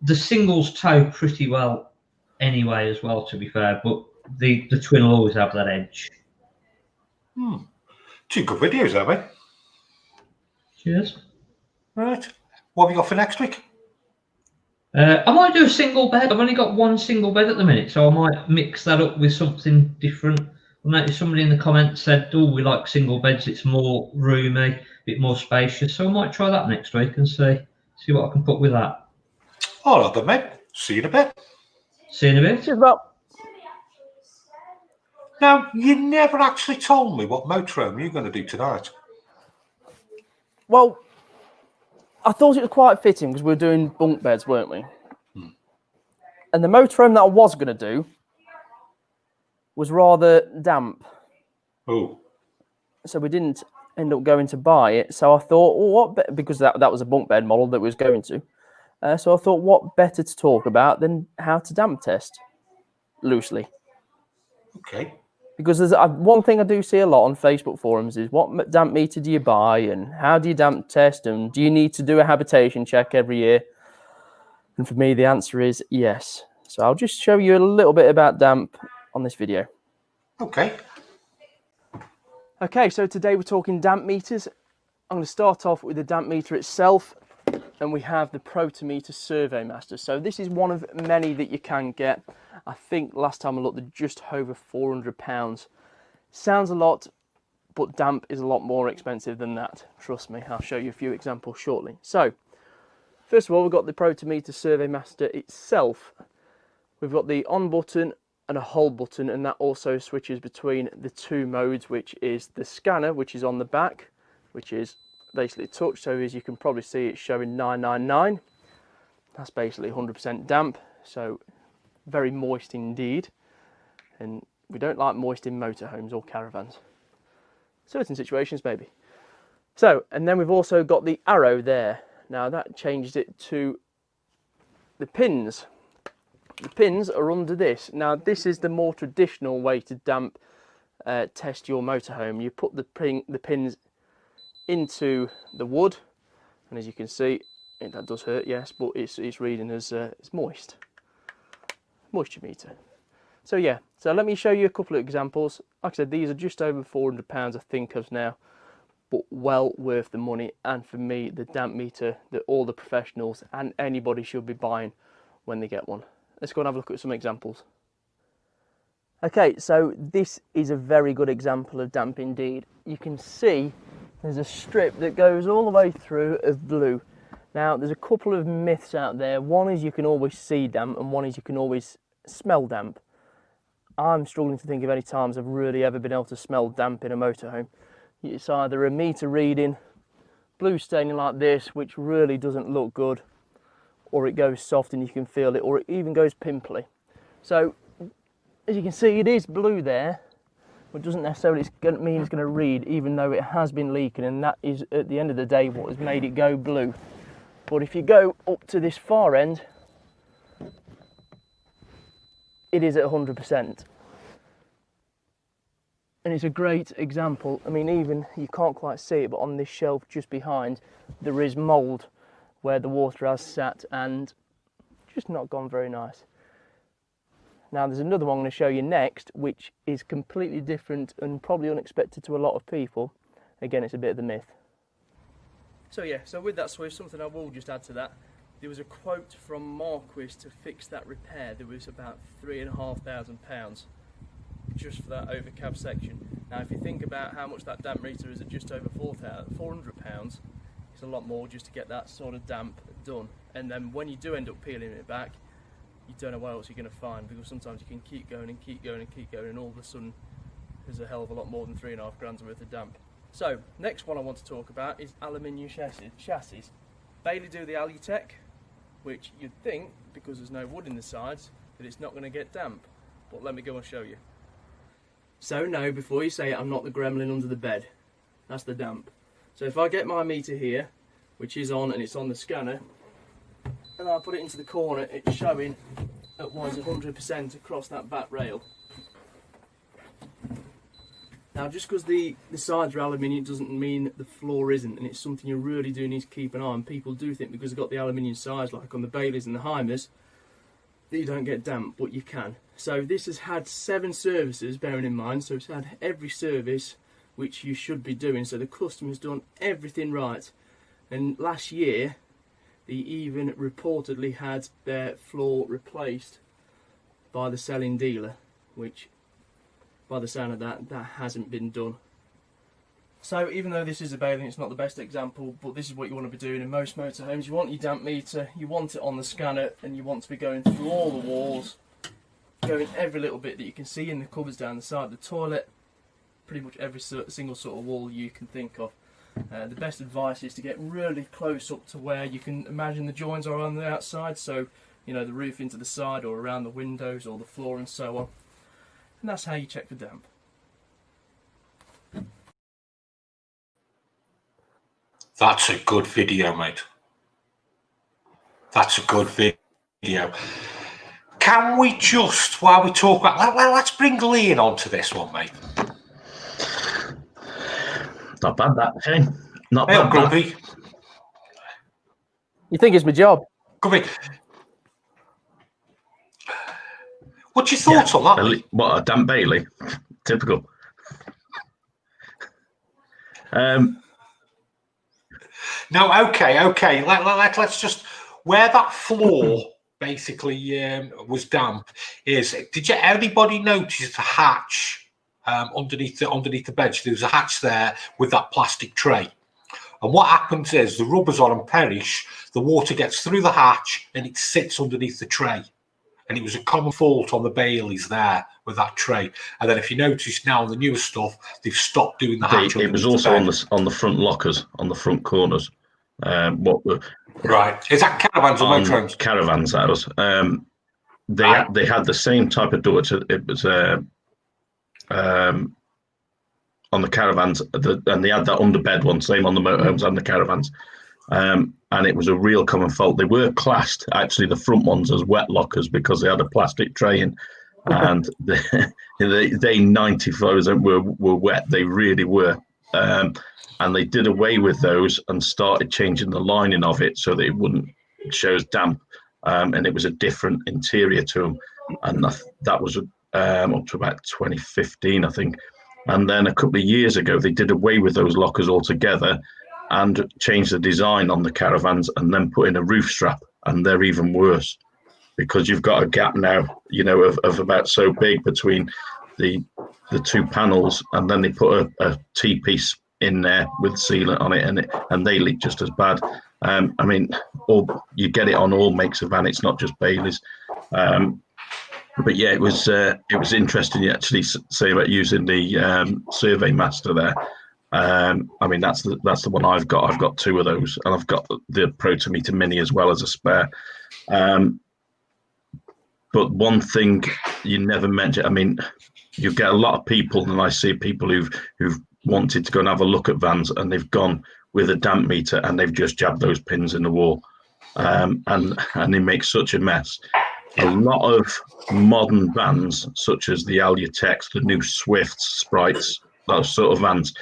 Speaker 5: the singles tow pretty well anyway as well, to be fair, but the twin will always have that edge.
Speaker 3: Two good videos there, mate.
Speaker 5: Cheers.
Speaker 3: Right. What have you got for next week?
Speaker 5: I might do a single bed. I've only got one single bed at the minute, so I might mix that up with something different. I noticed somebody in the comments said, "Oh, we like single beds. It's more roomy, a bit more spacious." So I might try that next week and see what I can put with that.
Speaker 3: All right, then, mate. See you in a bit.
Speaker 5: See you in a bit.
Speaker 1: Cheers, Bob.
Speaker 3: Now, you never actually told me what motorhome you're going to do tonight.
Speaker 1: Well, I thought it was quite fitting because we were doing bunk beds, weren't we? And the motorhome that I was going to do was rather damp.
Speaker 3: Oh.
Speaker 1: So we didn't end up going to buy it. So I thought, well, because that was a bunk bed model that we was going to. So I thought, what better to talk about than how to damp test loosely?
Speaker 3: Okay.
Speaker 1: Because there's one thing I do see a lot on Facebook forums is what damp meter do you buy and how do you damp test and do you need to do a habitation check every year? And for me, the answer is yes. So I'll just show you a little bit about damp on this video.
Speaker 3: Okay.
Speaker 1: Okay, so today we're talking damp meters. I'm going to start off with the damp meter itself, and we have the Protometer Survey Master. So this is one of many that you can get. I think last time I looked, they're just over £400. Sounds a lot, but damp is a lot more expensive than that. Trust me, I'll show you a few examples shortly. So, first of all, we've got the Protometer Survey Master itself. We've got the on button and a hold button, and that also switches between the two modes, which is the scanner, which is on the back, which is basically touch. So as you can probably see, it's showing 999. That's basically 100% damp, so very moist indeed. And we don't like moist in motorhomes or caravans. Certain situations maybe. So, and then we've also got the arrow there. Now that changed it to the pins. The pins are under this. Now this is the more traditional way to damp test your motorhome. You put the pins into the wood, and as you can see, that does hurt, yes, but it's reading as it's moist. Moisture meter. So yeah, so let me show you a couple of examples. Like I said, these are just over £400 I think of now, but well worth the money. And for me, the damp meter that all the professionals and anybody should be buying when they get one. Let's go and have a look at some examples. Okay, so this is a very good example of damp indeed. You can see there's a strip that goes all the way through of blue. Now, there's a couple of myths out there. One is you can always see damp, and one is you can always smell damp. I'm struggling to think of any times I've really ever been able to smell damp in a motorhome. It's either a meter reading, blue staining like this, which really doesn't look good, or it goes soft and you can feel it, or it even goes pimply. So, as you can see, it is blue there, but it doesn't necessarily mean it's going to read, even though it has been leaking, and that is, at the end of the day, what has made it go blue. But if you go up to this far end, it is at 100%. And it's a great example. I mean, even, you can't quite see it, but on this shelf just behind, there is mould where the water has sat and just not gone very nice. Now there's another one I'm going to show you next, which is completely different and probably unexpected to a lot of people. Again, it's a bit of the myth. So yeah, so with that switch, something I will just add to that, there was a quote from Marquis to fix that repair. There was about £3,500 just for that over cab section. Now if you think about how much that damp meter is at just over £400, it's a lot more just to get that sort of damp done. And then when you do end up peeling it back, you don't know what else you're going to find, because sometimes you can keep going and keep going and keep going, and all of a sudden there's a hell of a lot more than £3,500 worth of damp. So, next one I want to talk about is aluminium chassis. Bailey do the Alutech, which you'd think, because there's no wood in the sides, that it's not going to get damp. But let me go and show you. So no, before you say it, I'm not the gremlin under the bed. That's the damp. So if I get my meter here, which is on, and it's on the scanner, and I put it into the corner, it's showing at was 100% across that back rail. Now, just because the sides are aluminium doesn't mean the floor isn't, and it's something you really do need to keep an eye on. People do think because they've got the aluminium sides, like on the Baileys and the Heimers, that you don't get damp, but you can. So this has had 7 services, bearing in mind, so it's had every service which you should be doing. So the customer's done everything right. And last year, they even reportedly had their floor replaced by the selling dealer, which, by the sound of that hasn't been done. So even though this is a bathing, it's not the best example, but this is what you want to be doing in most motorhomes. You want your damp meter, you want it on the scanner, and you want to be going through all the walls, going every little bit that you can see in the cupboards down the side of the toilet, pretty much every single sort of wall you can think of. The best advice is to get really close up to where you can imagine the joins are on the outside, so you know, the roof into the side or around the windows or the floor and so on. And that's how you check for damp.
Speaker 3: That's a good video, mate. That's a good video. Can we just, while we talk about, let's bring Lee in onto this one, mate.
Speaker 7: Not bad, that, Shane. Not bad.
Speaker 3: Grumpy.
Speaker 1: You think it's my job?
Speaker 3: Grumpy. What's your thoughts on that?
Speaker 7: What, a damp Bailey? Typical.
Speaker 3: No, okay. Let's just, where that floor basically was damp is, did anybody notice the hatch underneath the bench? There was a hatch there with that plastic tray. And what happens is the rubber's on and perish, the water gets through the hatch and it sits underneath the tray. And it was a common fault on the Baileys there with that tray. And then if you notice now on the newer stuff, they've stopped doing the hatch.
Speaker 7: It was also on the front lockers, on the front corners.
Speaker 3: Right. Is that caravans or motorhomes?
Speaker 7: Caravans, that was. They had the same type of door. It was on the caravans, and they had that underbed one, same on the motorhomes and the caravans. And it was a real common fault. They were classed, actually, the front ones as wet lockers because they had a plastic tray in, and they 90% were wet. They really were. And they did away with those and started changing the lining of it so that it wouldn't show as damp. And it was a different interior to them. And that was up to about 2015, I think. And then a couple of years ago, they did away with those lockers altogether and changed the design on the caravans and then put in a roof strap. And they're even worse because you've got a gap now, you know, of about so big between the two panels. And then they put a T-piece in there with sealant on it, and they leak just as bad. I mean, you get it on all makes of van. It's not just Baileys. But yeah, it was interesting. You actually say about using the Survey Master there. I mean, that's the one I've got. I've got two of those, and I've got the Protometer Mini as well as a spare. But one thing you never mention, I mean, you get a lot of people, and I see people who've wanted to go and have a look at vans, and they've gone with a damp meter and they've just jabbed those pins in the wall, and they make such a mess. A lot of modern vans, such as the Alutechs, the new Swifts, Sprites, those sort of vans,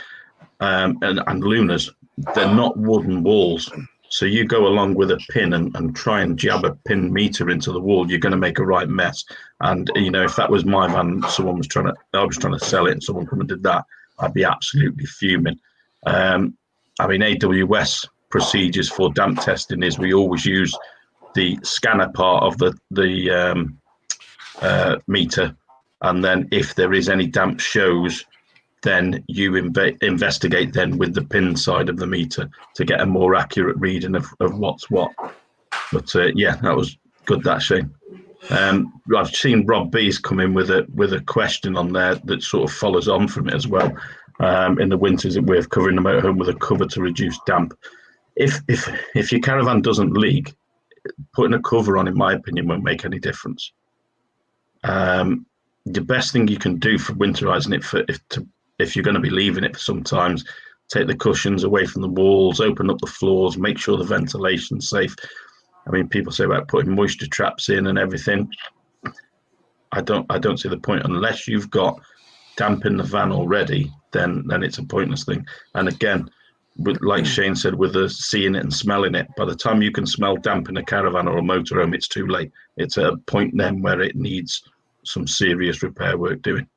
Speaker 7: and Lunas, they're not wooden walls. So you go along with a pin and try and jab a pin meter into the wall, you're going to make a right mess. And you know, if that was my van, I was trying to sell it, and someone come and did that, I'd be absolutely fuming. I mean, AWS procedures for damp testing is we always use the scanner part of the meter, and then if there is any damp shows, then you investigate then with the pin side of the meter to get a more accurate reading of what's what. But yeah, that was good, that, Shane. I've seen Rob B's come in with a question on there that sort of follows on from it as well. In the winters, we're covering the motorhome with a cover to reduce damp. If your caravan doesn't leak, putting a cover on, in my opinion, won't make any difference. The best thing you can do for winterizing it, if you're going to be leaving it for sometimes, take the cushions away from the walls, open up the floors, make sure the ventilation's safe. I mean, people say about putting moisture traps in and everything. I don't see the point unless you've got damp in the van already. Then it's a pointless thing. And again, like Shane said, with the seeing it and smelling it, by the time you can smell damp in a caravan or a motorhome, it's too late. It's a point then where it needs some serious repair work doing.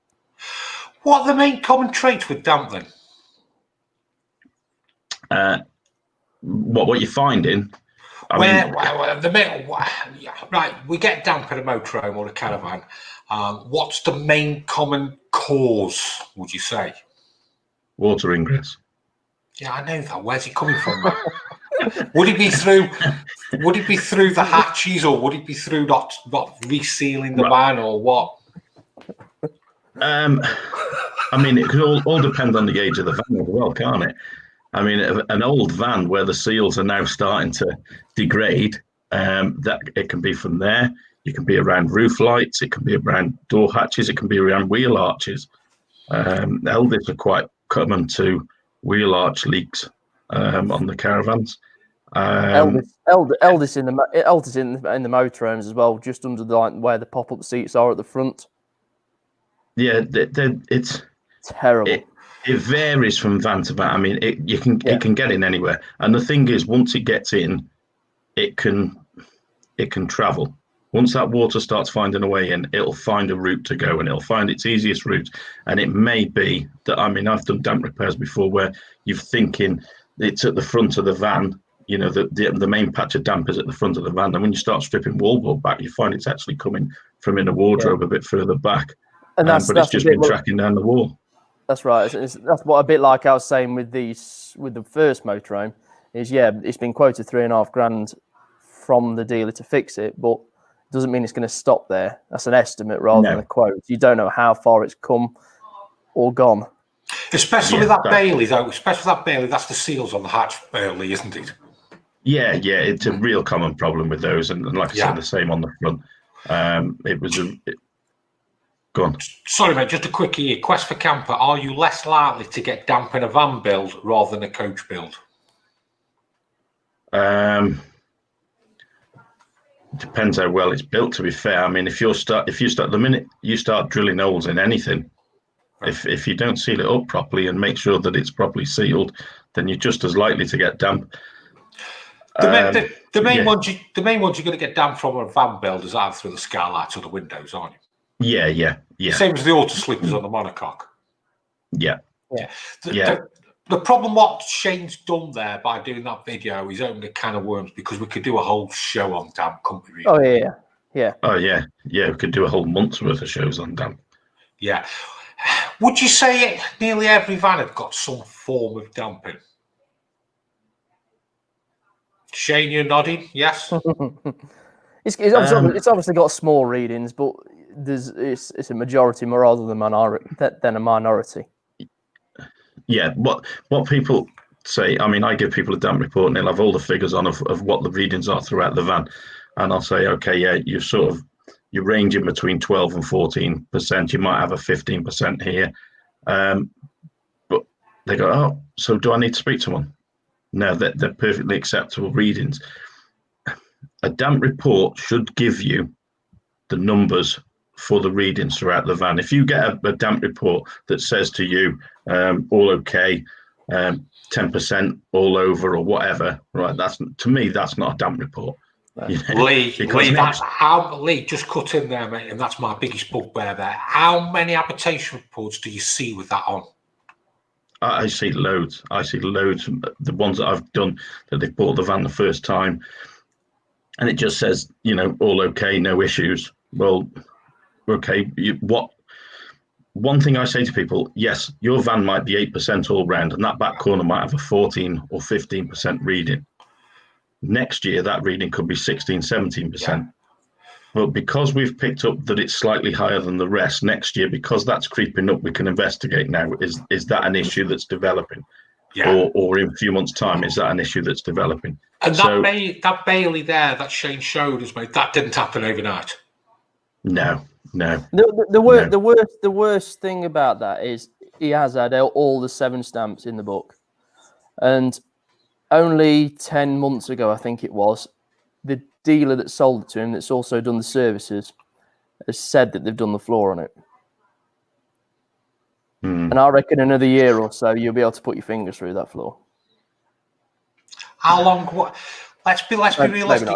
Speaker 3: What are the main common traits with damp then?
Speaker 7: What you're finding?
Speaker 3: Right, we get damp in a motorhome or a caravan. What's the main common cause, would you say?
Speaker 7: Water ingress.
Speaker 3: Yeah, I know that. Where's it coming from, man? Would it be through the hatches, or would it be through not resealing the van, or what?
Speaker 7: I mean, it could all depend on the age of the van as well, can't it? I mean, an old van where the seals are now starting to degrade, that it can be from there. It can be around roof lights. It can be around door hatches. It can be around wheel arches. Elders are quite common to wheel arch leaks on the caravans.
Speaker 1: Eldest in the motorhomes as well, just under where the pop-up seats are at the front.
Speaker 7: Yeah, it's
Speaker 1: terrible.
Speaker 7: It varies from van to van. I mean, it can get in anywhere, and the thing is, once it gets in, it can travel. Once that water starts finding a way in, it'll find a route to go, and it'll find its easiest route. And it may be that, I mean, I've done damp repairs before where you're thinking it's at the front of the van. You know, the main patch of damp is at the front of the van, and when you start stripping wallboard back, you find it's actually coming from in a wardrobe a bit further back.
Speaker 1: And
Speaker 7: but it's just been tracking down the wall.
Speaker 1: That's right. That's what a bit like I was saying with the first motorhome is, it's been quoted $3,500 from the dealer to fix it, but it doesn't mean it's going to stop there. That's an estimate rather than a quote. You don't know how far it's come or gone.
Speaker 3: Especially with that Bailey, though. Especially that Bailey, that's the seals on the hatch Bailey, isn't it?
Speaker 7: Yeah, it's a real common problem with those, and like I said, the same on the front. Go on.
Speaker 3: Sorry, mate, just a quickie. Quest for Camper, are you less likely to get damp in a van build rather than a coach build?
Speaker 7: Depends how well it's built, to be fair. I mean, if you start the minute you start drilling holes in anything, if you don't seal it up properly and make sure that it's properly sealed, then you're just as likely to get damp.
Speaker 3: The main ones you're going to get damp from a van build is either through the skylights or the windows, aren't you?
Speaker 7: Yeah.
Speaker 3: Same as the auto slippers on the monocoque.
Speaker 7: Yeah.
Speaker 3: The problem what Shane's done there by doing that video is opened a can of worms, because we could do a whole show on damp, couldn't we? Really?
Speaker 1: Oh yeah.
Speaker 7: Oh yeah. We could do a whole month's worth of shows on damp.
Speaker 3: Yeah. Would you say nearly every van had got some form of damping? Shane, you're nodding. Yes.
Speaker 1: It's obviously got small readings, but it's a majority more rather than a minority.
Speaker 7: Yeah, what people say, I mean, I give people a damp report and they'll have all the figures on of what the readings are throughout the van, and I'll say, okay, yeah, you're ranging between 12 and 14%. You might have a 15% here, but they go, oh, so do I need to speak to one? No, they're perfectly acceptable readings. A damp report should give you the numbers for the readings throughout the van. If you get a damp report that says to you, all okay, 10% all over or whatever, right? That's not a damp report.
Speaker 3: You know? Lee, just cut in there, mate, and that's my biggest bugbear there. How many habitation reports do you see with that on?
Speaker 7: I see loads. The ones that I've done that they've bought the van the first time, and it just says, all okay, no issues. Well, okay, one thing I say to people, yes, your van might be 8% all round, and that back corner might have a 14 or 15% reading. Next year, that reading could be 16, 17%. Yeah. But because we've picked up that it's slightly higher than the rest, next year, because that's creeping up, we can investigate now. Is that an issue that's developing? Yeah. Or in a few months' time, is that an issue that's developing?
Speaker 3: And that Bailey there that Shane showed us, mate, that didn't happen overnight.
Speaker 7: No.
Speaker 1: The worst thing about that is he has had all the 7 stamps in the book, and only 10 months ago, I think it was, the dealer that sold it to him, that's also done the services, has said that they've done the floor on it. And I reckon another year or so, you'll be able to put your fingers through that floor.
Speaker 3: How long? Let's be realistic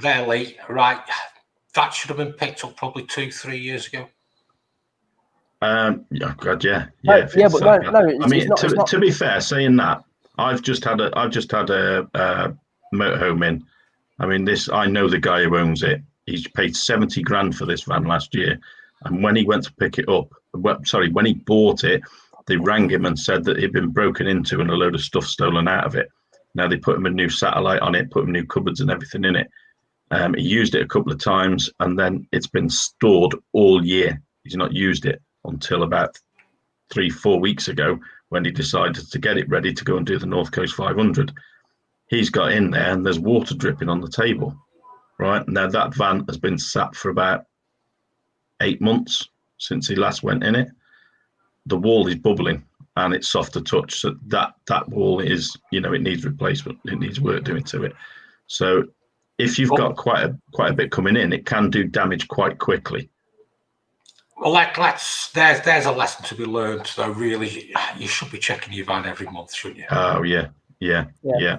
Speaker 3: there, Lee. Right. That should have been picked up probably 2-3 years ago.
Speaker 7: Yeah.
Speaker 1: But no.
Speaker 7: To be fair, saying that, I've just had a motorhome in. I mean, I know the guy who owns it. He's paid 70 grand for this van last year, and when he went to pick it up, when he bought it, they rang him and said that it'd been broken into and a load of stuff stolen out of it. Now they put him a new satellite on it, put him new cupboards and everything in it. He used it a couple of times, and then it's been stored all year. He's not used it until about 3-4 weeks ago, when he decided to get it ready to go and do the North Coast 500. He's got in there and there's water dripping on the table. Right now, that van has been sat for about 8 months since he last went in it. The wall is bubbling and it's soft to touch. So that wall is, it needs replacement. It needs work doing to it. So if you've got quite a bit coming in, it can do damage quite quickly.
Speaker 3: Well, there's a lesson to be learned, though. Really, you should be checking your van every month, shouldn't you?
Speaker 7: Oh yeah.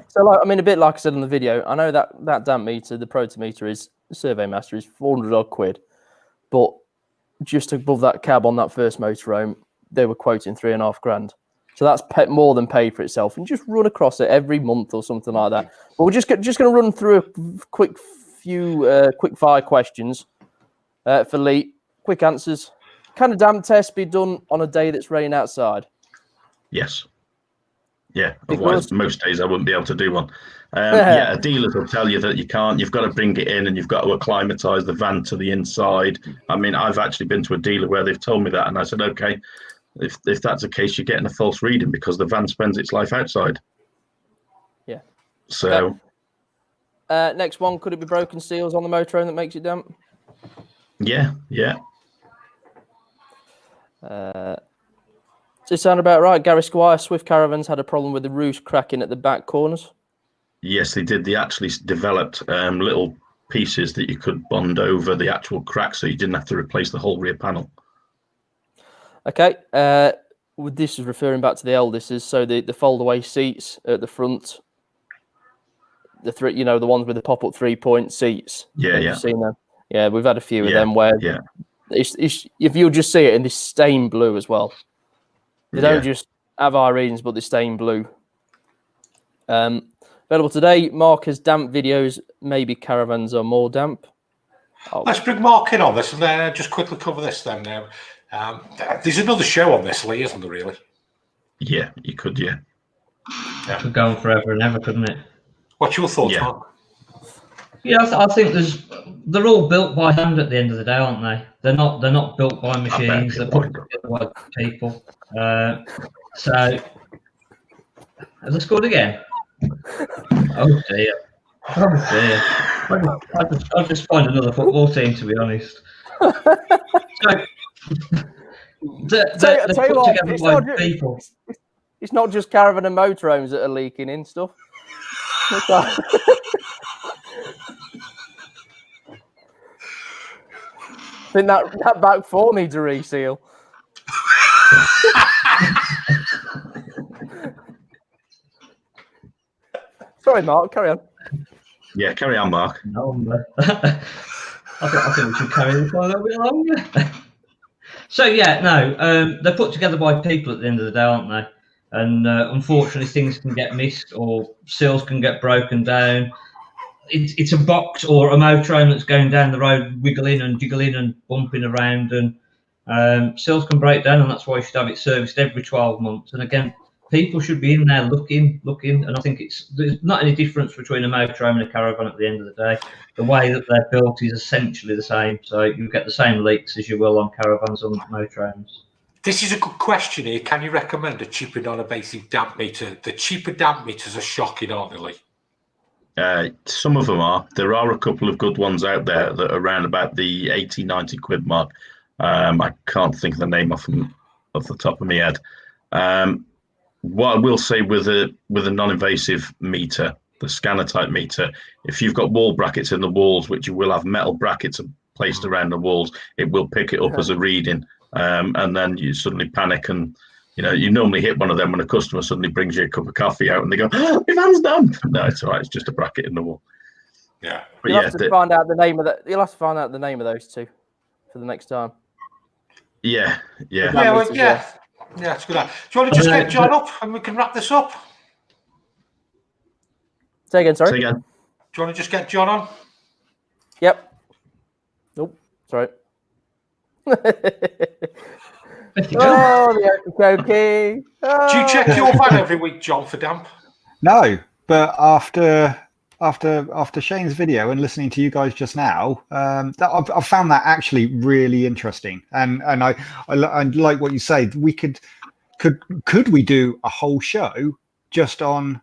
Speaker 1: So, a bit like I said in the video, I know that damp meter, the Protometer is Survey Master, is 400 odd quid, but just above that cab on that first motorhome, they were quoting 3.5 grand. So that's more than paid for itself, and just run across it every month or something like that. But we're just going to run through a quick fire questions for Lee. Quick answers. Can a damp test be done on a day that's raining outside?
Speaker 7: Yes. Yeah. Otherwise, most days I wouldn't be able to do one. A dealer will tell you that you can't. You've got to bring it in and you've got to acclimatise the van to the inside. I mean, I've actually been to a dealer where they've told me that, and I said, okay, if that's the case, you're getting a false reading because the van spends its life outside.
Speaker 1: Yeah.
Speaker 7: So.
Speaker 1: Okay. Next one, could it be broken seals on the motorhome that makes it damp?
Speaker 7: Yeah.
Speaker 1: Does it sound about right? Gary Squire, Swift Caravans had a problem with the roof cracking at the back corners.
Speaker 7: Yes, they did. They actually developed little pieces that you could bond over the actual crack, so you didn't have to replace the whole rear panel.
Speaker 1: Okay. This is referring back to the eldest. So the fold-away seats at the front, the ones with the pop-up 3-point seats.
Speaker 7: Yeah.
Speaker 1: You've seen them. Yeah, we've had a few of them where it's if you'll just see it in this stained blue as well. They don't just have our readings, but they stain blue. Available today, Mark has damp videos. Maybe caravans are more damp.
Speaker 3: Let's bring Mark in on this and then just quickly cover this then now. There's another show on this, Lee, isn't there, really?
Speaker 7: Yeah, you could, yeah.
Speaker 5: It could go on forever and ever, couldn't it?
Speaker 3: What's your thoughts, Mark?
Speaker 5: Yeah, I think they're all built by hand at the end of the day, aren't they? They're not built by machines. They're put together by people. So let's go again. Oh dear. I'll just find another football team, to be honest. So they're put together by people.
Speaker 1: It's not just caravan and motorhomes that are leaking in stuff. I think that back four needs a reseal. Sorry, Mark, carry on.
Speaker 7: Yeah, carry on, Mark.
Speaker 5: I think we should carry this on a little bit longer. So, they're put together by people at the end of the day, aren't they? And unfortunately, things can get missed or seals can get broken down. It's a box or a motorhome that's going down the road, wiggling and jiggling and bumping around, and seals can break down, and that's why you should have it serviced every 12 months. And again, people should be in there looking, and I think there's not any difference between a motorhome and a caravan at the end of the day. The way that they're built is essentially the same, so you get the same leaks as you will on caravans and motorhomes.
Speaker 3: This is a good question here. Can you recommend a cheaper non-invasive damp meter? The cheaper damp meters are shocking, aren't they, Lee?
Speaker 7: Some of them are. There are a couple of good ones out there that are around about the 80, 90 quid mark. I can't think of the name off the top of my head. What I will say with a non-invasive meter, the scanner type meter, if you've got wall brackets in the walls, which you will have metal brackets placed around the walls, it will pick it up as a reading. And then you suddenly panic, and you normally hit one of them when a customer suddenly brings you a cup of coffee out and they go, "Oh, my van's damp." No, it's all right. It's just a bracket in the wall.
Speaker 3: Yeah,
Speaker 7: but
Speaker 1: you'll have to find out the name of that. You'll have to find out the name of those two for the next time.
Speaker 3: Yeah, it's a good idea. Do you want to just get John up and we can wrap this up?
Speaker 1: Say again, sorry.
Speaker 7: Say again.
Speaker 3: Do you want to just get John on?
Speaker 1: Yep. Nope. Sorry. Okay.
Speaker 3: Do you check your van every week, John, for damp?
Speaker 8: No, but after Shane's video and listening to you guys just now, I've found that actually really interesting, and I like what you say. We could we do a whole show just on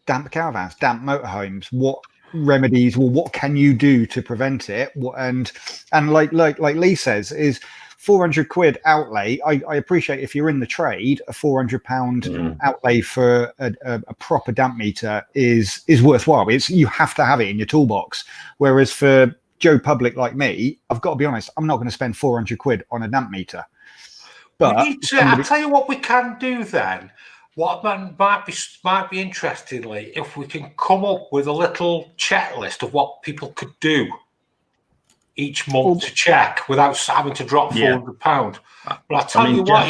Speaker 8: damp caravans, damp motorhomes? What remedies? Well, what can you do to prevent it? And like Lee says, is 400 quid outlay. I appreciate if you're in the trade, a £400 outlay for a proper damp meter is worthwhile. You have to have it in your toolbox. Whereas for Joe Public like me, I've got to be honest, I'm not going to spend 400 quid on a damp meter. But
Speaker 3: I'll tell you what we can do then. What might be interestingly, if we can come up with a little checklist of what people could do each month to check without having to drop £400. But I tell you what,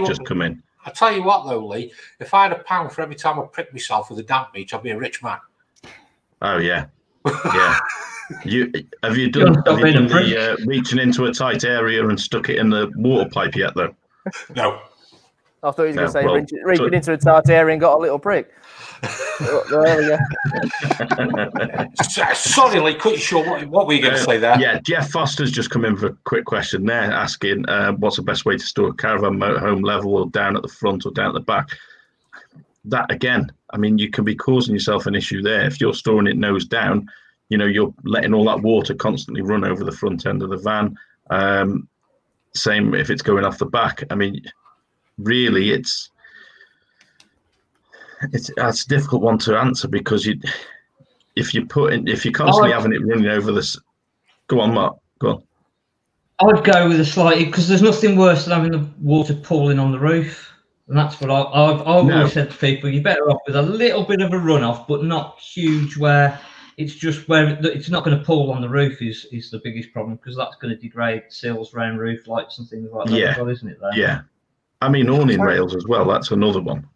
Speaker 7: just come in.
Speaker 3: I tell you what, though, Lee, if I had £1 for every time I prick myself with a damp meter, I'd be a rich man.
Speaker 7: Oh yeah, yeah. Have you done the reaching into a tight area and stuck it in the water pipe yet, though?
Speaker 3: No.
Speaker 1: I thought he was going to say reaching into a tight area and got a little prick. There we go.
Speaker 3: Sorry, Lee, cut you short. What were you going to say there?
Speaker 7: Yeah, Jeff Foster's just come in for a quick question there, asking what's the best way to store a caravan motorhome, level or down at the front or down at the back? That again, I mean, you can be causing yourself an issue there. If you're storing it nose down, you're letting all that water constantly run over the front end of the van. Same if it's going off the back. I mean, really, it's a difficult one to answer because if you're constantly having it running over this. Go on, Mark. Go on.
Speaker 5: I would go with a slightly, because there's nothing worse than having the water pooling on the roof, and that's what I've always said to people. You're better off with a little bit of a runoff, but not huge, where it's just where it's not going to pool on the roof is the biggest problem, because that's going to degrade seals around roof lights and things like that as well, isn't it? There?
Speaker 7: Yeah. I mean, awning rails as well. That's another one.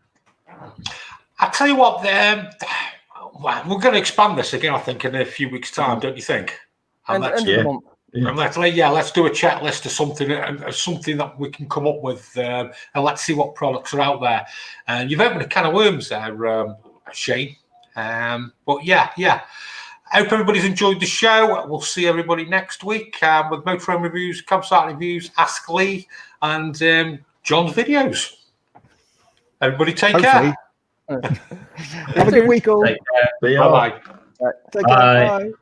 Speaker 3: I tell you what, we're going to expand this again, I think, in a few weeks' time, don't you think? Let's do a checklist of something that we can come up with, and let's see what products are out there. And you've opened a can of worms there, Shane. But yeah. I hope everybody's enjoyed the show. We'll see everybody next week with motorhome reviews, campsite reviews, Ask Lee, and John's videos. Everybody take care.
Speaker 8: Have a good week all.
Speaker 3: Bye-bye.
Speaker 8: Take care. Bye.